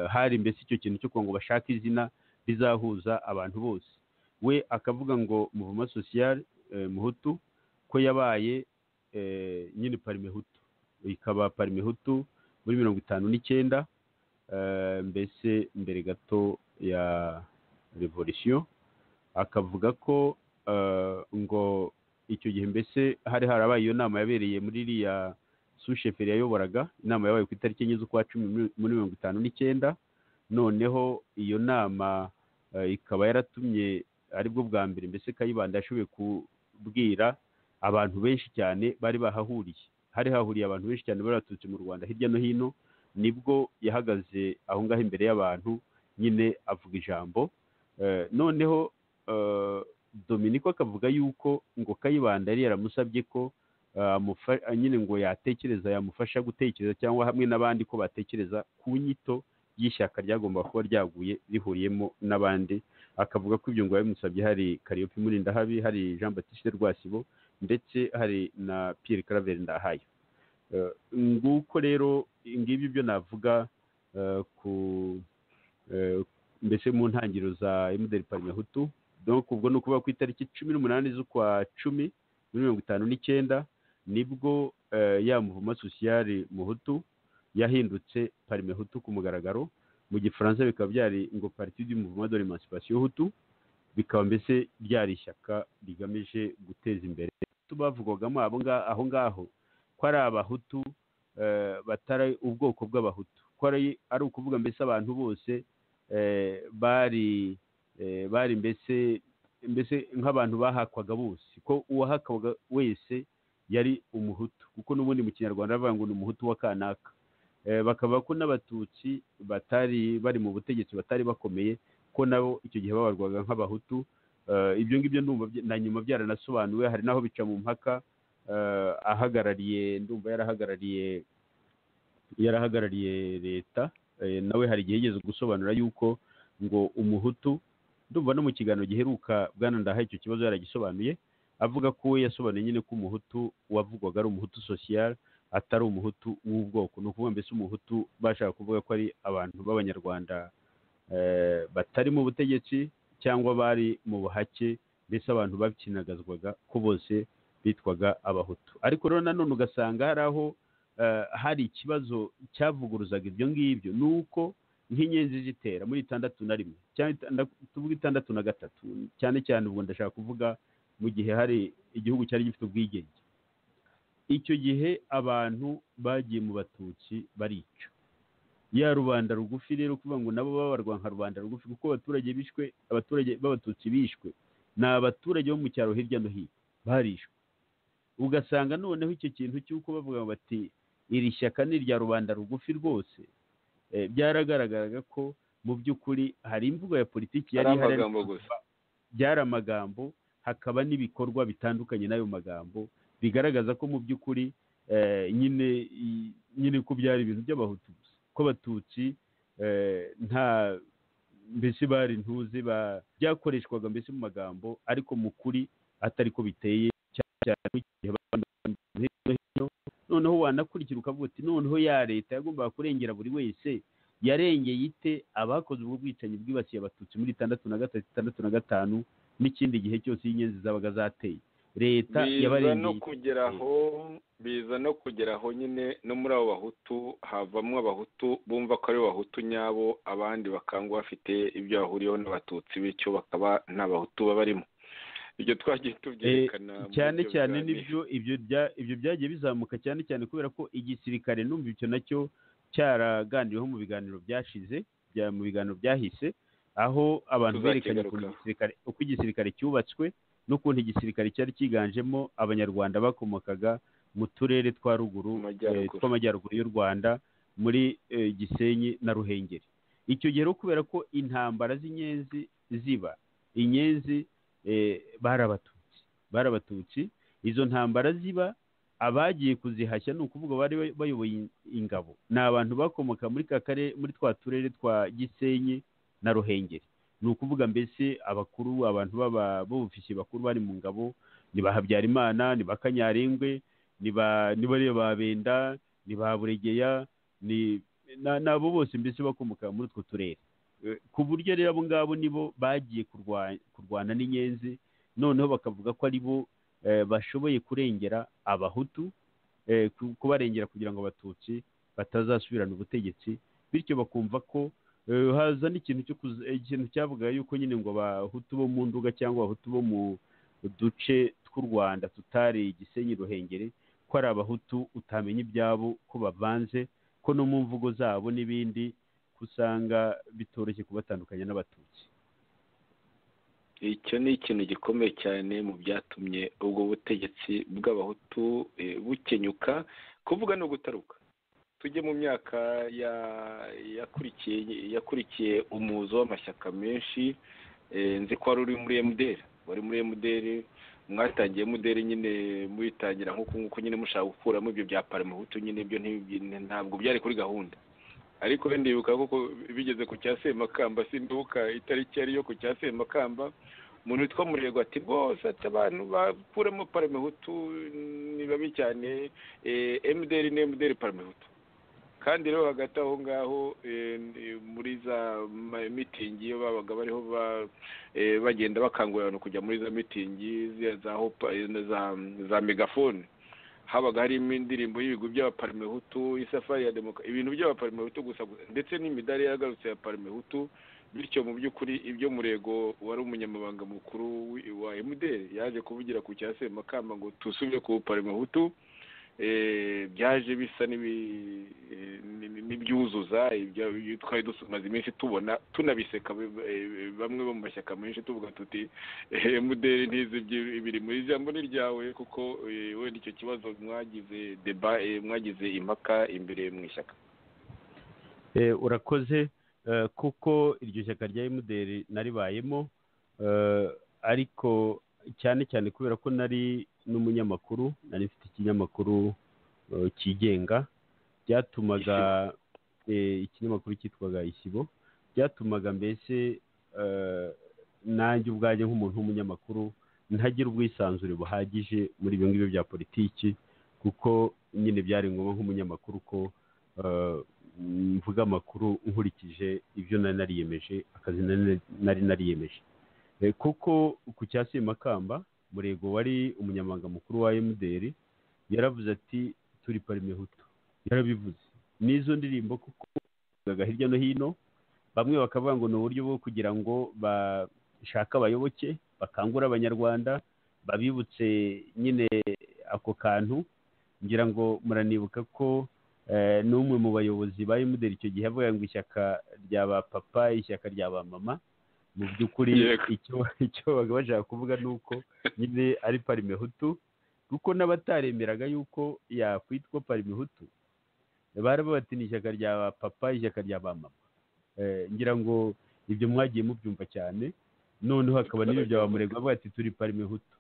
hari mbese icyo kintu cyo ngo bashaka izina rizahuza abantu bose. We akavuga ngo Mouvement Social Muhutu ko yabaye nyine parimehutu, ikaba parimehutu muri 59 mbese mbere gato ya revolution. Akavuga ko ngo icyo gihe mbese hari harabaye iyo nama yabereye muri iriya susheferi yayoboraga, inama yabaye ku itariki enye z'ukwa cumi muri 1959. noneho iyo nama ikaba yaratumye aribwo bwa mbere mbese Kayibanda yashoboye kubwira abantu benshi cyane bari bahahuriye. Hari hahuriye abantu benshi cyane bari baturutse mu Rwanda hirya no hino, nibwo yahagaze aho ngaho imbere y'abantu nyine avuga ijambo. Noneho Dominiko akavuga yuko ngo Kayibanda yari yaramusabye ko nyine ngo yamufasha gutekereza cyangwa hamwe n'abandi ko batekereza ku nyito y'ishyaka ryagomba kuba ryaguye rihuriyemo n'abandi. Akavuga ko ibyo ngo yabimusabye hari Kariyopi Mulindahabi, hari Jean Baptiste Rwasibo ndetse hari na Pierre Claver Ndahayo. Nguko rero ngibi byo navuga mbese mu ntangiriro za MDR Parme Hutu. Donc ubwo no kuba ku itariki 18 z'ukwa 10 muri 1959 nibwo ya Mouvement Social Muhutu yahindutse Parme Hutu ku mugaragaro. Mu gifaransa bikaba byari ngo Parti du Mouvement de l'Émancipation Hutu, bikaba mbese byari ishyaka rigamije guteza imbere tubavugwagamo aho ngaho ko ari abahutu batari ubwoko bw'abahutu, ko ari ukuvuga mbese abantu bose bari mbese nk'abantu bahakwaga bose, ko uwahakwaga wese yari umuhutu, kuko n'ubundi mu kinyarwanda bavuga ngo ni umuhutu wa kanaka. Bakaba ko n'abatutsi batari bari mu butegetsi batari bakomeye, ko nabo icyo gihe babarwaga nk'abahutu. Ibyo ngibyo ndumva na nyuma byaranasobanuwe, hari naho bica mu mpaka. Ndumva yarahagarariye leta, nawe hari igihe yigeze gusobanura yuko ngo umuhutu, ndumva no mu kiganiro giheruka Bwana Ndahayo icyo kibazo yaragisobanuye, avuga ko we yasobanuye nyine ko umuhutu wavugwaga ari umuhutu social, atari umuhutu w'ubwoko. Ni ukuvuga mbese umuhutu bashaka kuvuga ko ari abantu b'abanyarwanda batari mu butegetsi cyangwa bari mu buhake, mbese abantu bakinagazwaga ko bose bitwaga abahutu. Ariko rero nanone ugasanga hari aho hari ikibazo cyavuguruzaga ibyo ngibyo, nuko nk'inyenzi zitera muri 61 cyangwa tuvuga 63, cyane cyane ubwo ndashaka kuvuga mu gihe hari igihugu cyari gifite ubwigenge. Icyo gihe abantu bagiye mu batutsi barica ya rubanda rugufi. Rero kuvuga ngo nabo babarwa nka rubanda rugufi, kuko abaturage b'abatutsi bishwe ni abaturage bo mu cyaro hirya no hino barishwe. Ugasanga noneho icyo kintu cy'uko bavuga bati iri shyaka ni irya rubanda rugufi rwose, byaragaragaraga ko mu by'ukuri hari imvugo ya politiki yari ihari, byari amagambo, hakaba n'ibikorwa bitandukanye n'ayo magambo bigaragaza ko mu by'ukuri nyine ko byari ibintu by'abahutu gusa, ko abatutsi nta mbese bari ntuzi byakoreshwaga mbese mu magambo, ariko mu kuri atari ko biteye cyane. Noneho wanakurikira ukavuga uti noneho ya leta yagombaga kurengera buri wese, yarengeye ite abakoze ubwo bwicanyi bwibasiye abatutsi muri 63, 65 n'ikindi gihe cyose y'inyenzi zabaga zateye. Leta yabarengeye biza no kugeraho nyine no muri abo bahutu havamwo abahutu bumva ko ari abahutu nyabo, abandi bakangwa bafite ibyo bahuriyeho n'abatutsi, bityo bakaba nta bahutu babarimo. Ibyo twagiye tubyerekana cyane cyane nibyo ibyo byagiye bizamuka cyane cyane kubera ko igisirikare, numva icyo nacyo cyaraganiriweho mu biganiro byashize, mu biganiro byahise, aho abantu berekanye uko igisirikare cyubatswe n'ukuntu igisirikare cyari cyiganjemo abanyarwanda bakomokaga mu turere twa ruguru tw'amajyaruguru y'u Rwanda, muri Gisenyi na Ruhengeri. Icyo gihe rero kubera ko intambara z'inyenzi ziba, inyenzi bari abatutsi, izo ntambara ziba, abagiye kuzihashya ni ukuvuga bari bayoboye ingabo, ni abantu bakomoka muri twa turere twa Gisenyi na Ruhengeri. Ni ukuvuga mbese abakuru, abantu b'abofisiye bakuru bari mu ngabo, ni ba Habyarimana, ni ba Kanyarengwe, ni ba Benda, ni ba Buregeya, nabo bose mbese bakomoka muri utwo turere. Ku buryo rero abo ngabo nibo bagiye kurwana n'inyenzi, noneho bakavuga ko ari bo bashoboye kurengera abahutu, kubarengera kugira ngo abatutsi batazasubirana ubutegetsi, bityo bakumva ko haza n'ikintu cyavuga yuko nyine ngo abahutu bo mu Nduga cyangwa abahutu bo mu duce k'u Rwanda tutari Gisenyi Ruhengeri, ko ari abahutu utamenya ibyabo, ko bavanze, ko no mu mvugo zabo n'ibindi usanga bitoroshye kubatandukanya n'abatutsi. icyo ni ikintu gikomeye cyane mu byatumye ubwo butegetsi bw'abahutu bukenyuka. kuvuga no gutaruka. tujye mu myaka yakurikiye umuzo w'amashyaka menshi. nzi ko wari uri muri MDR, mwatangiye MDR nyine muyitangira nk'uko nyine mushaka gukuramo ibyo bya parmehutu nyine, ibyo ntabwo byari kuri gahunda. ariko ndibuka koko bigeze ku cya Semakamba, sinduka itariki ariyo ku cya Semakamba, umuntu witwa Murego ati rwose ati abantu bakuramo parmehutu ni babi cyane, MDR ni MDR parmehutu. kandi rero hagati aho ngaho muri za mitingi iyo babaga bariho bagenda bakangurira abantu kujya muri za mitingi za megafone, habaga harimo indirimbo y'ibigwi by'abaparmehutu, isafari ya demokarasi, ibintu by'abaparmehutu gusa, ndetse n'imidari yagarutse ya parmehutu. bityo mu by'ukuri ibyo Murego wari umunyamabanga mukuru wa MDR yaje kuvugira ku cya Semakamba ngo tusubire ku parmehutu, byaje bisa n'ibyuzuza ibyo twari dumaze iminsi tubona tunabiseka, bamwe bo mu mashyaka menshi tuvuga tuti MDR ntizi ibiri muri ijambo ni ryawe, kuko wenda icyo kibazo mwagize mwagize impaka imbere mu ishyaka. urakoze, kuko iryo shyaka rya MDR naribayemo, ariko cyane cyane kubera ko nari n'umunyamakuru, nari mfite ikinyamakuru cyigenga, byatumaga ikinyamakuru cyitwaga Isibo, byatumaga mbese nanjye ubwanjye nk'umuntu w'umunyamakuru ntagira ubwisanzure buhagije muri ibyo ngibyo bya politiki, kuko nyine byari ngombwa nk'umunyamakuru ko mvuga amakuru nkurikije ibyo nari nariyemeje, akazi nari nariyemeje. kuko ku cya Semakamba, Murego wari umunyamabanga mukuru wa MDR yaravuze ati turi parmehutu, yarabivuze n'izo ndirimbo, kuko hirya no hino bamwe bakavuga ngo ni uburyo bwo kugira ngo bashake abayoboke, bakangura abanyarwanda, babibutse nyine ako kantu. ngira ngo muranibuka ko n'umwe mu bayobozi ba MDR icyo gihe avuga ngo ishyaka rya ba papa, ishyaka rya ba mama. mu by'ukuri icyo baga bashaka kuvuga ni uko nyine ari parmehutu, kuko n'abataremeraga yuko yakwitwa parmehutu baravuga bati ni ishyaka rya ba papa, ishyaka rya ba mama. ngira ngo ibyo mwagiye mubyumva cyane. noneho hakaba n'ibyo bya ba Murego bavuga ati turi parmehutu.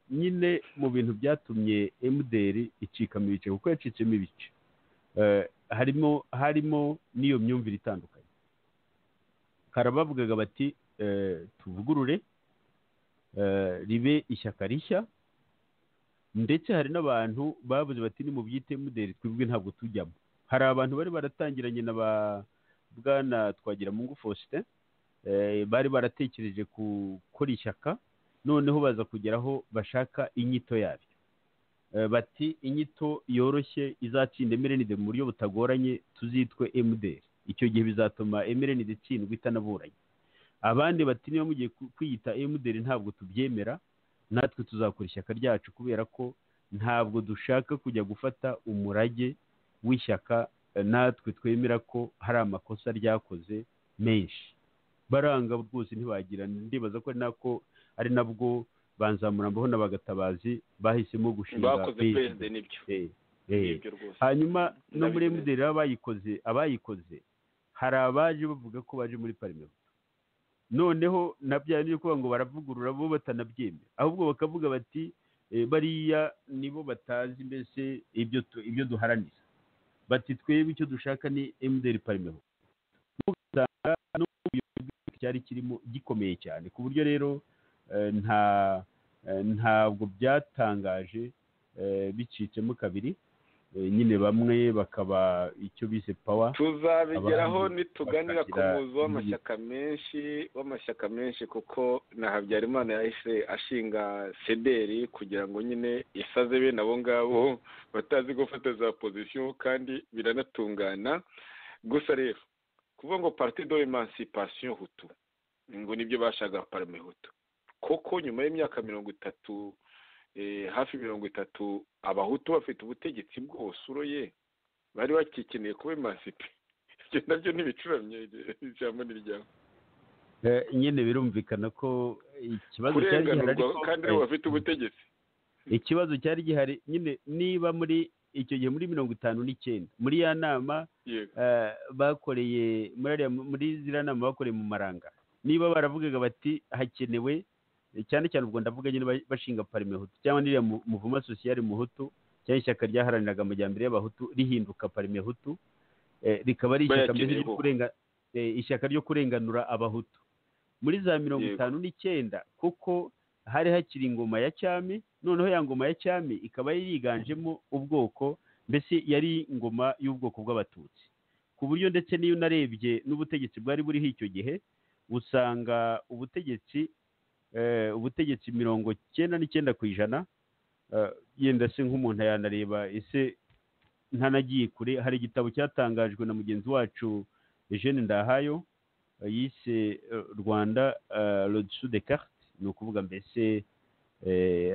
nyine mu bintu byatumye MDR icikamo ibice, kuko yacitsemo ibice, harimo n'iyo myumvire itandukanye. Karabavugaga bati tuvugurure, ribe ishyaka rishya, ndetse hari n'abantu bavuze bati ni mu byite MDR twebwe ntabwo tujyamo. hari abantu bari baratangiranye na ba Bwana Twagiramungu Faustin, bari baratekereje gukora ishyaka, noneho baza kugeraho bashaka inyito yaryo. bati inyito yoroshye izatsinda MRND mu buryo butagoranye, tuzitwe MDR. icyo gihe bizatuma MRND itsindwa itanaburanye. abandi bati niba mugiye kwiyita MDR ntabwo tubyemera, natwe tuzakora ishyaka ryacu, kubera ko ntabwo dushaka kujya gufata umurage w'ishyaka natwe twemera ko hari amakosa ryakoze menshi. baranga rwose ntibagira. ndibaza ko ari nabwo Banzamurambaho na Bagatabazi bahisemo gushinga PSD. nibyo hanyuma no muri MDR abayikoze hari abaje bavuga ko baje muri parmehutu, noneho nabyo ni kuvuga ngo baravugurura bo batanabyemera, ahubwo bakavuga bati bariya nibo batazi mbese ibyo duharanira, bati twebwe icyo dushaka ni MDR parmehutu. ugasanga n'ubuyobozi cyari kirimo gikomeye cyane, ku buryo rero ntabwo byatangaje bicitsemo kabiri. nyine bamwe bakaba icyo bise power. tuzabigeraho nituganira ku muzo w'amashyaka menshi, kuko na Habyarimana yahise ashinga CDR kugira ngo nyine isaze bene abo ngabo batazi gufata za position, kandi biranatungana. gusa rero kuvuga ngo Parti de l'Emancipation Hutu ngo nibyo bashaka parmehutu, koko nyuma y'imyaka 30 hafi 30 abahutu bafite ubutegetsi bwose uroye bari bakikeneye kuba emancipe. Ibyo nabyo ntibicuramye ijambo n'iryaho. Nyine birumvikana ko ikibazo cyari gihari ariko kandi bafite ubutegetsi. Ikibazo cyari gihari nyine niba muri icyo gihe muri 59 muri ya nama bakoreye muri ziriya nama bakoreye mu Maranga, niba baravugaga bati hakenewe cyane cyane ubwo ndavuga nyine bashinga parime hutu cyangwa n'iriya muvuma sociale mu hutu cyangwa ishyaka ryaharaniraga amajyambere y'abahutu rihinduka parime hutu, rikaba ari ishyaka mbere ryo kurenga ishyaka ryo kurenganura abahutu muri za 59 kuko hari hakiri ingoma ya cyami. Noneho ya ngoma ya cyami ikaba yiganjemo ubwoko, mbese yari ingoma y'ubwoko bw'abatutsi, ku buryo ndetse n'iyo narebye n'ubutegetsi bwari buriho icyo gihe usanga ubutegetsi 99% yenda se nk'umuntu yanareba ese ntanagiye kure. Hari igitabo cyatangajwe na mugenzi wacu Eugene Ndahayo yise Rwanda le dessous des cartes, ni ukuvuga mbese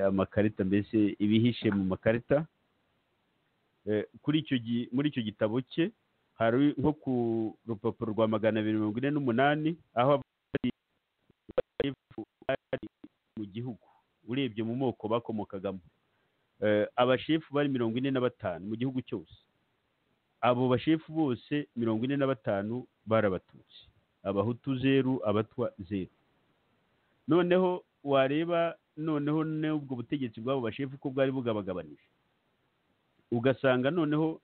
amakarita, mbese ibihishe mu makarita. Muri icyo gitabo cye hari nko ku rupapuro rwa 248 aho bari mu gihugu urebye mu moko bakomokagamo abashefu bari 45 mu gihugu cyose. Abo bashefu bose 45 barabatutsi, abahutu 0, abatwa 0. Noneho wareba n'ubwo butegetsi bw'abo bashefu ko bwari bugabagabanije, ugasanga noneho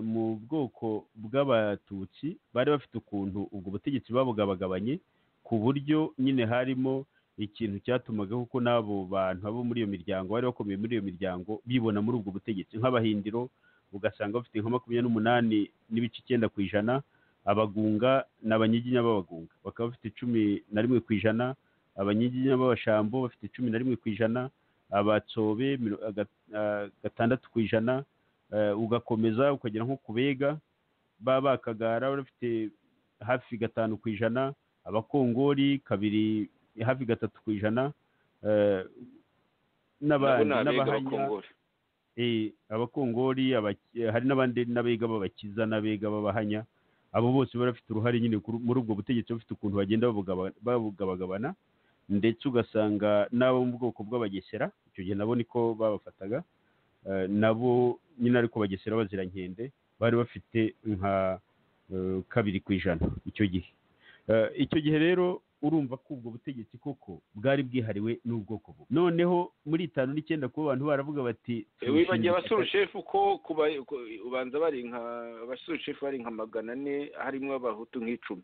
mu bwoko bw'abatutsi bari bafite ukuntu ubwo butegetsi babugabagabanye ku buryo nyine harimo ikintu cyatumaga kuko n'abo bantu abo muri iyo miryango bari bakomeye muri iyo miryango bibona muri ubwo butegetsi. Nk'abahindiro ugasanga bafite nka 28.9%, abagunga n'abanyiginya b'abagunga bakaba bafite 11%, abanyiginya b'abashambo bafite 11%, abatsobe 6%, ugakomeza ukagera nko kubega bakagara bafite hafi 5%, abakongori kabiri hafi 3%, n'abahanya abakongori hari n'abandi n'abega b'abakiza n'abega b'abahanya. Abo bose bari bafite uruhare nyine muri ubwo butegetsi, bafite ukuntu bagenda babugabagabana, ndetse ugasanga n'abo mu bwoko bw'abagesera icyo gihe nabo niko babafataga, nabo nyine ariko bagesera bazira nkende bari bafite nka 2% icyo gihe rero urumva ko ubwo butegetsi koko bwari bwihariwe n'ubwoko bwo. Noneho muri 59 kuba abantu baravuga bati wibagiye abasurushefu ko ubanza bari nka abasurushefu bari nka 400 harimo abahutu nk'icumi.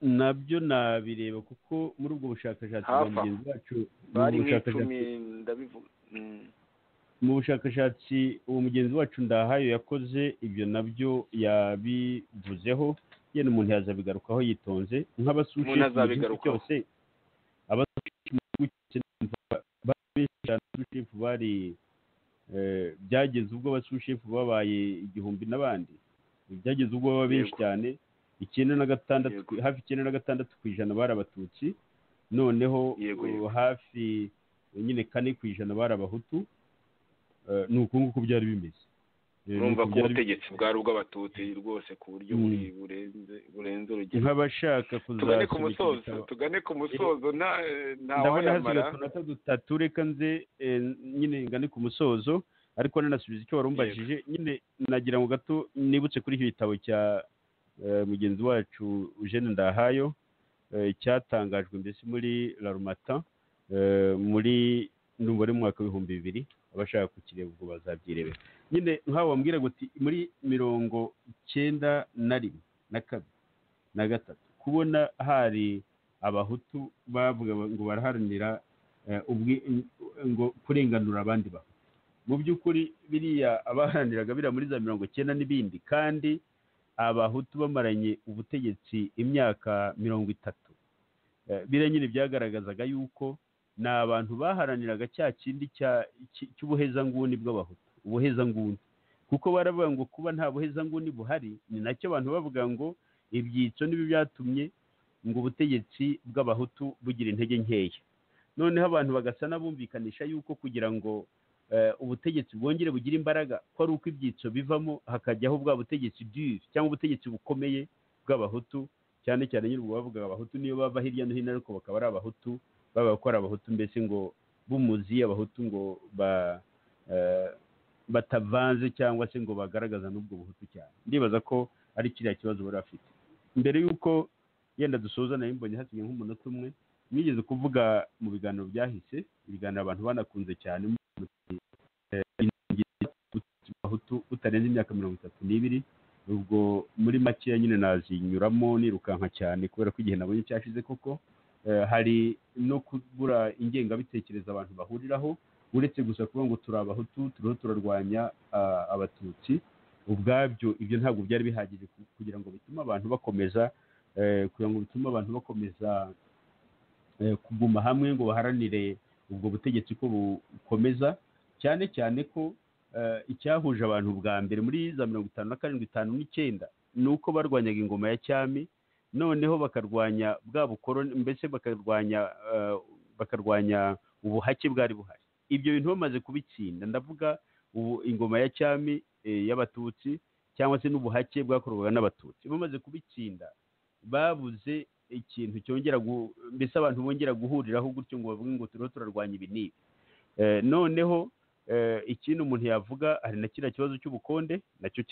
Nabyo nabireba kuko muri ubwo bushakashatsi bwa mugenzi wacu bari nk'icumi ndabivuga. Mu bushakashatsi uwo mugenzi wacu Ndahayo yakoze ibyo nabyo yabivuzeho, yene umuntu yazabigarukaho yitonze. Nk'abasushefo cyose abasushefo bari byageze ubwo abasushefo babaye 1000 n'abandi, byageze ubwo baba benshi cyane 96 hafi 96% bari abatutsi. Noneho hafi nyine 4% bari abahutu. Ni uko nguko byari bimeze. Urumva ko ubutegetsi bwari ubw'abatutsi rwose ku buryo burenze urugero. Nk'abashaka tugane ku musozo ndabona hasigaye tunata dutatu, reka nze nyine ngane ku musozo ariko nanasubiza icyo warumbajije. Nyine nagira ngo gato nibutse kuri icyo gitabo cya mugenzi wacu Eugene Ndahayo cyatangajwe mbese muri La Rumata muri ndumva mu mwaka w'ibihumbi 2000. Abashaka kukireba ubwo bazabyirebera. Nyine nk'aho wambwira guti muri 91 na 2 kubona hari abahutu bavuga ngo baraharanira ngo kurenganura abandi bahutu. Mu by'ukuri biriya abaharaniraga biriya muri za 90 n'ibindi, kandi abahutu bamaranye ubutegetsi imyaka 30. Biriya nyine byagaragazaga yuko ni abantu baharaniraga cya kindi cy'ubuhezanguni bw'abahutu, ubuhezanguni, kuko baravuga ngo kuba nta buhezanguni buhari ni nacyo abantu bavuga ngo ibyitso nibi byatumye ngo ubutegetsi bw'abahutu bugira intege nkeya. noneho abantu bagasa n'abumvikanisha yuko kugira ngo ubutegetsi bwongere bugire imbaraga ko ari uko ibyitso bivamo hakajyaho bwa butegetsi dure cyangwa ubutegetsi bukomeye bw'abahutu, cyane cyane nyine ubwo bavuga abahutu niyo bava hirya no hino ariko bakaba ari abahutu, baba ko ari abahutu mbese ngo b'umuzi, abahutu ngo batavanze cyangwa se ngo bagaragaza n'ubwo buhutu cyane. Ndibaza ko ari kiriya kibazo bari bafite. Mbere y'uko yenda dusoza nayo mbonye hasigaye nk'umunota umwe, mwigeze kuvuga mu biganiro byahise, ibiganiro abantu banakunze cyane, abahutu utarenze imyaka 32, ubwo muri makeya nyine nazinyuramo nirukanka cyane kubera ko igihe nabonye cyashize koko. Hari no kubura ingengabitekerezo abantu bahuriraho, uretse gusa kuvuga ngo turi abahutu turiho turarwanya abatutsi, ubwabyo ibyo ntabwo byari bihagije kugira ngo bitume abantu bakomeza kuguma hamwe ngo baharanire ubwo butegetsi ko bukomeza, cyane cyane ko icyahuje abantu bwa mbere muri za 57-59 ni uko barwanyaga ingoma ya cyami, noneho bakarwanya bwa bukoroni, mbese bakarwanya ubuhake bwari buhari. Ibyo bintu bamaze kubitsinda, ndavuga ubu ingoma ya cyami y'abatutsi cyangwa se n'ubuhake bwakorwaga n'abatutsi, bamaze kubitsinda babuze ikintu cyongera mbese abantu bongera guhuriraho gutyo ngo bavuge ngo turiho turarwanya ibi n'ibi. Noneho ikindi umuntu yavuga, hari na kiriya kibazo cy'ubukonde nacyo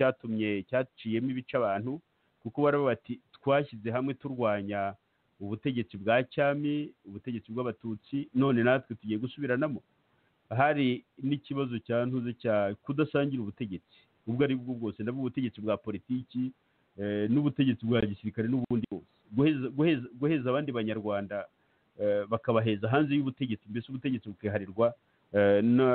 cyaciyemo ibice abantu, kuko baravuga bati twashyize hamwe turwanya ubutegetsi bwa cyami, ubutegetsi bw'abatutsi, none natwe tugiye gusubiranamo. Hari n'ikibazo cya kudasangira ubutegetsi ubwo ari bwo bwose, ndavuga ubutegetsi bwa politiki n'ubutegetsi bwa gisirikare n'ubundi bwose, guheza abandi banyarwanda bakabaheza hanze y'ubutegetsi, mbese ubutegetsi bukiharirwa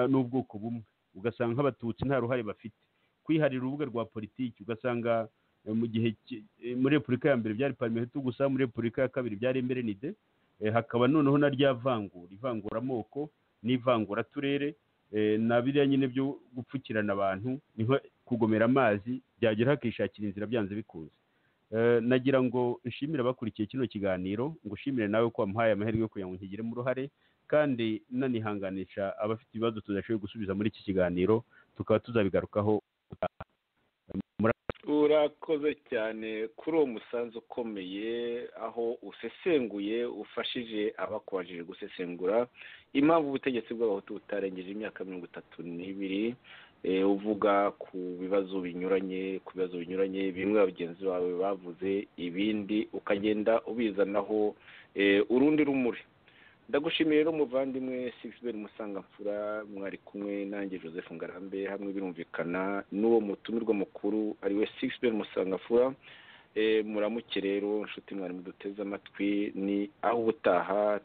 n'ubwoko bumwe, ugasanga nk'abatutsi nta ruhare bafite kwiharira urubuga rwa politiki, ugasanga mu gihe muri repubulika ya mbere byari parmehutu gusa, muri repubulika ya kabiri byari mberenide, hakaba noneho na rya ivanguramoko n'ivanguraturere, na biriya nyine byo gupfukirana abantu, niho kugomera amazi byagera hakishakira inzira byanze bikunze. Nagira ngo nshimire abakurikiye kino kiganiro, ngo ushimire nawe ko wamuhaye amahirwe yo kugira ngo nkigiremo uruhare, kandi nanihanganisha abafite ibibazo tudashoboye gusubiza muri iki kiganiro, tukaba tuzabigarukaho. Urakoze cyane kuri uwo musanzu ukomeye, aho usesenguye ufashije abakubajije gusesengura impamvu ubutegetsi bw'abahutu butarengeje imyaka 32, uvuga ku bibazo binyuranye bimwe bagenzi bawe bavuze, ibindi ukagenda ubizanaho urundi rumuri. Ndagushimiye rero muvandimwe Sixbert Musangamfura, mwari kumwe nanjye Joseph Ngarambe, hamwe birumvikana n'uwo mutumirwa mukuru ariwe Sixbert Musangamfura. Muramuke rero nshuti mwari muduteze amatwi, ni aho ubutaha.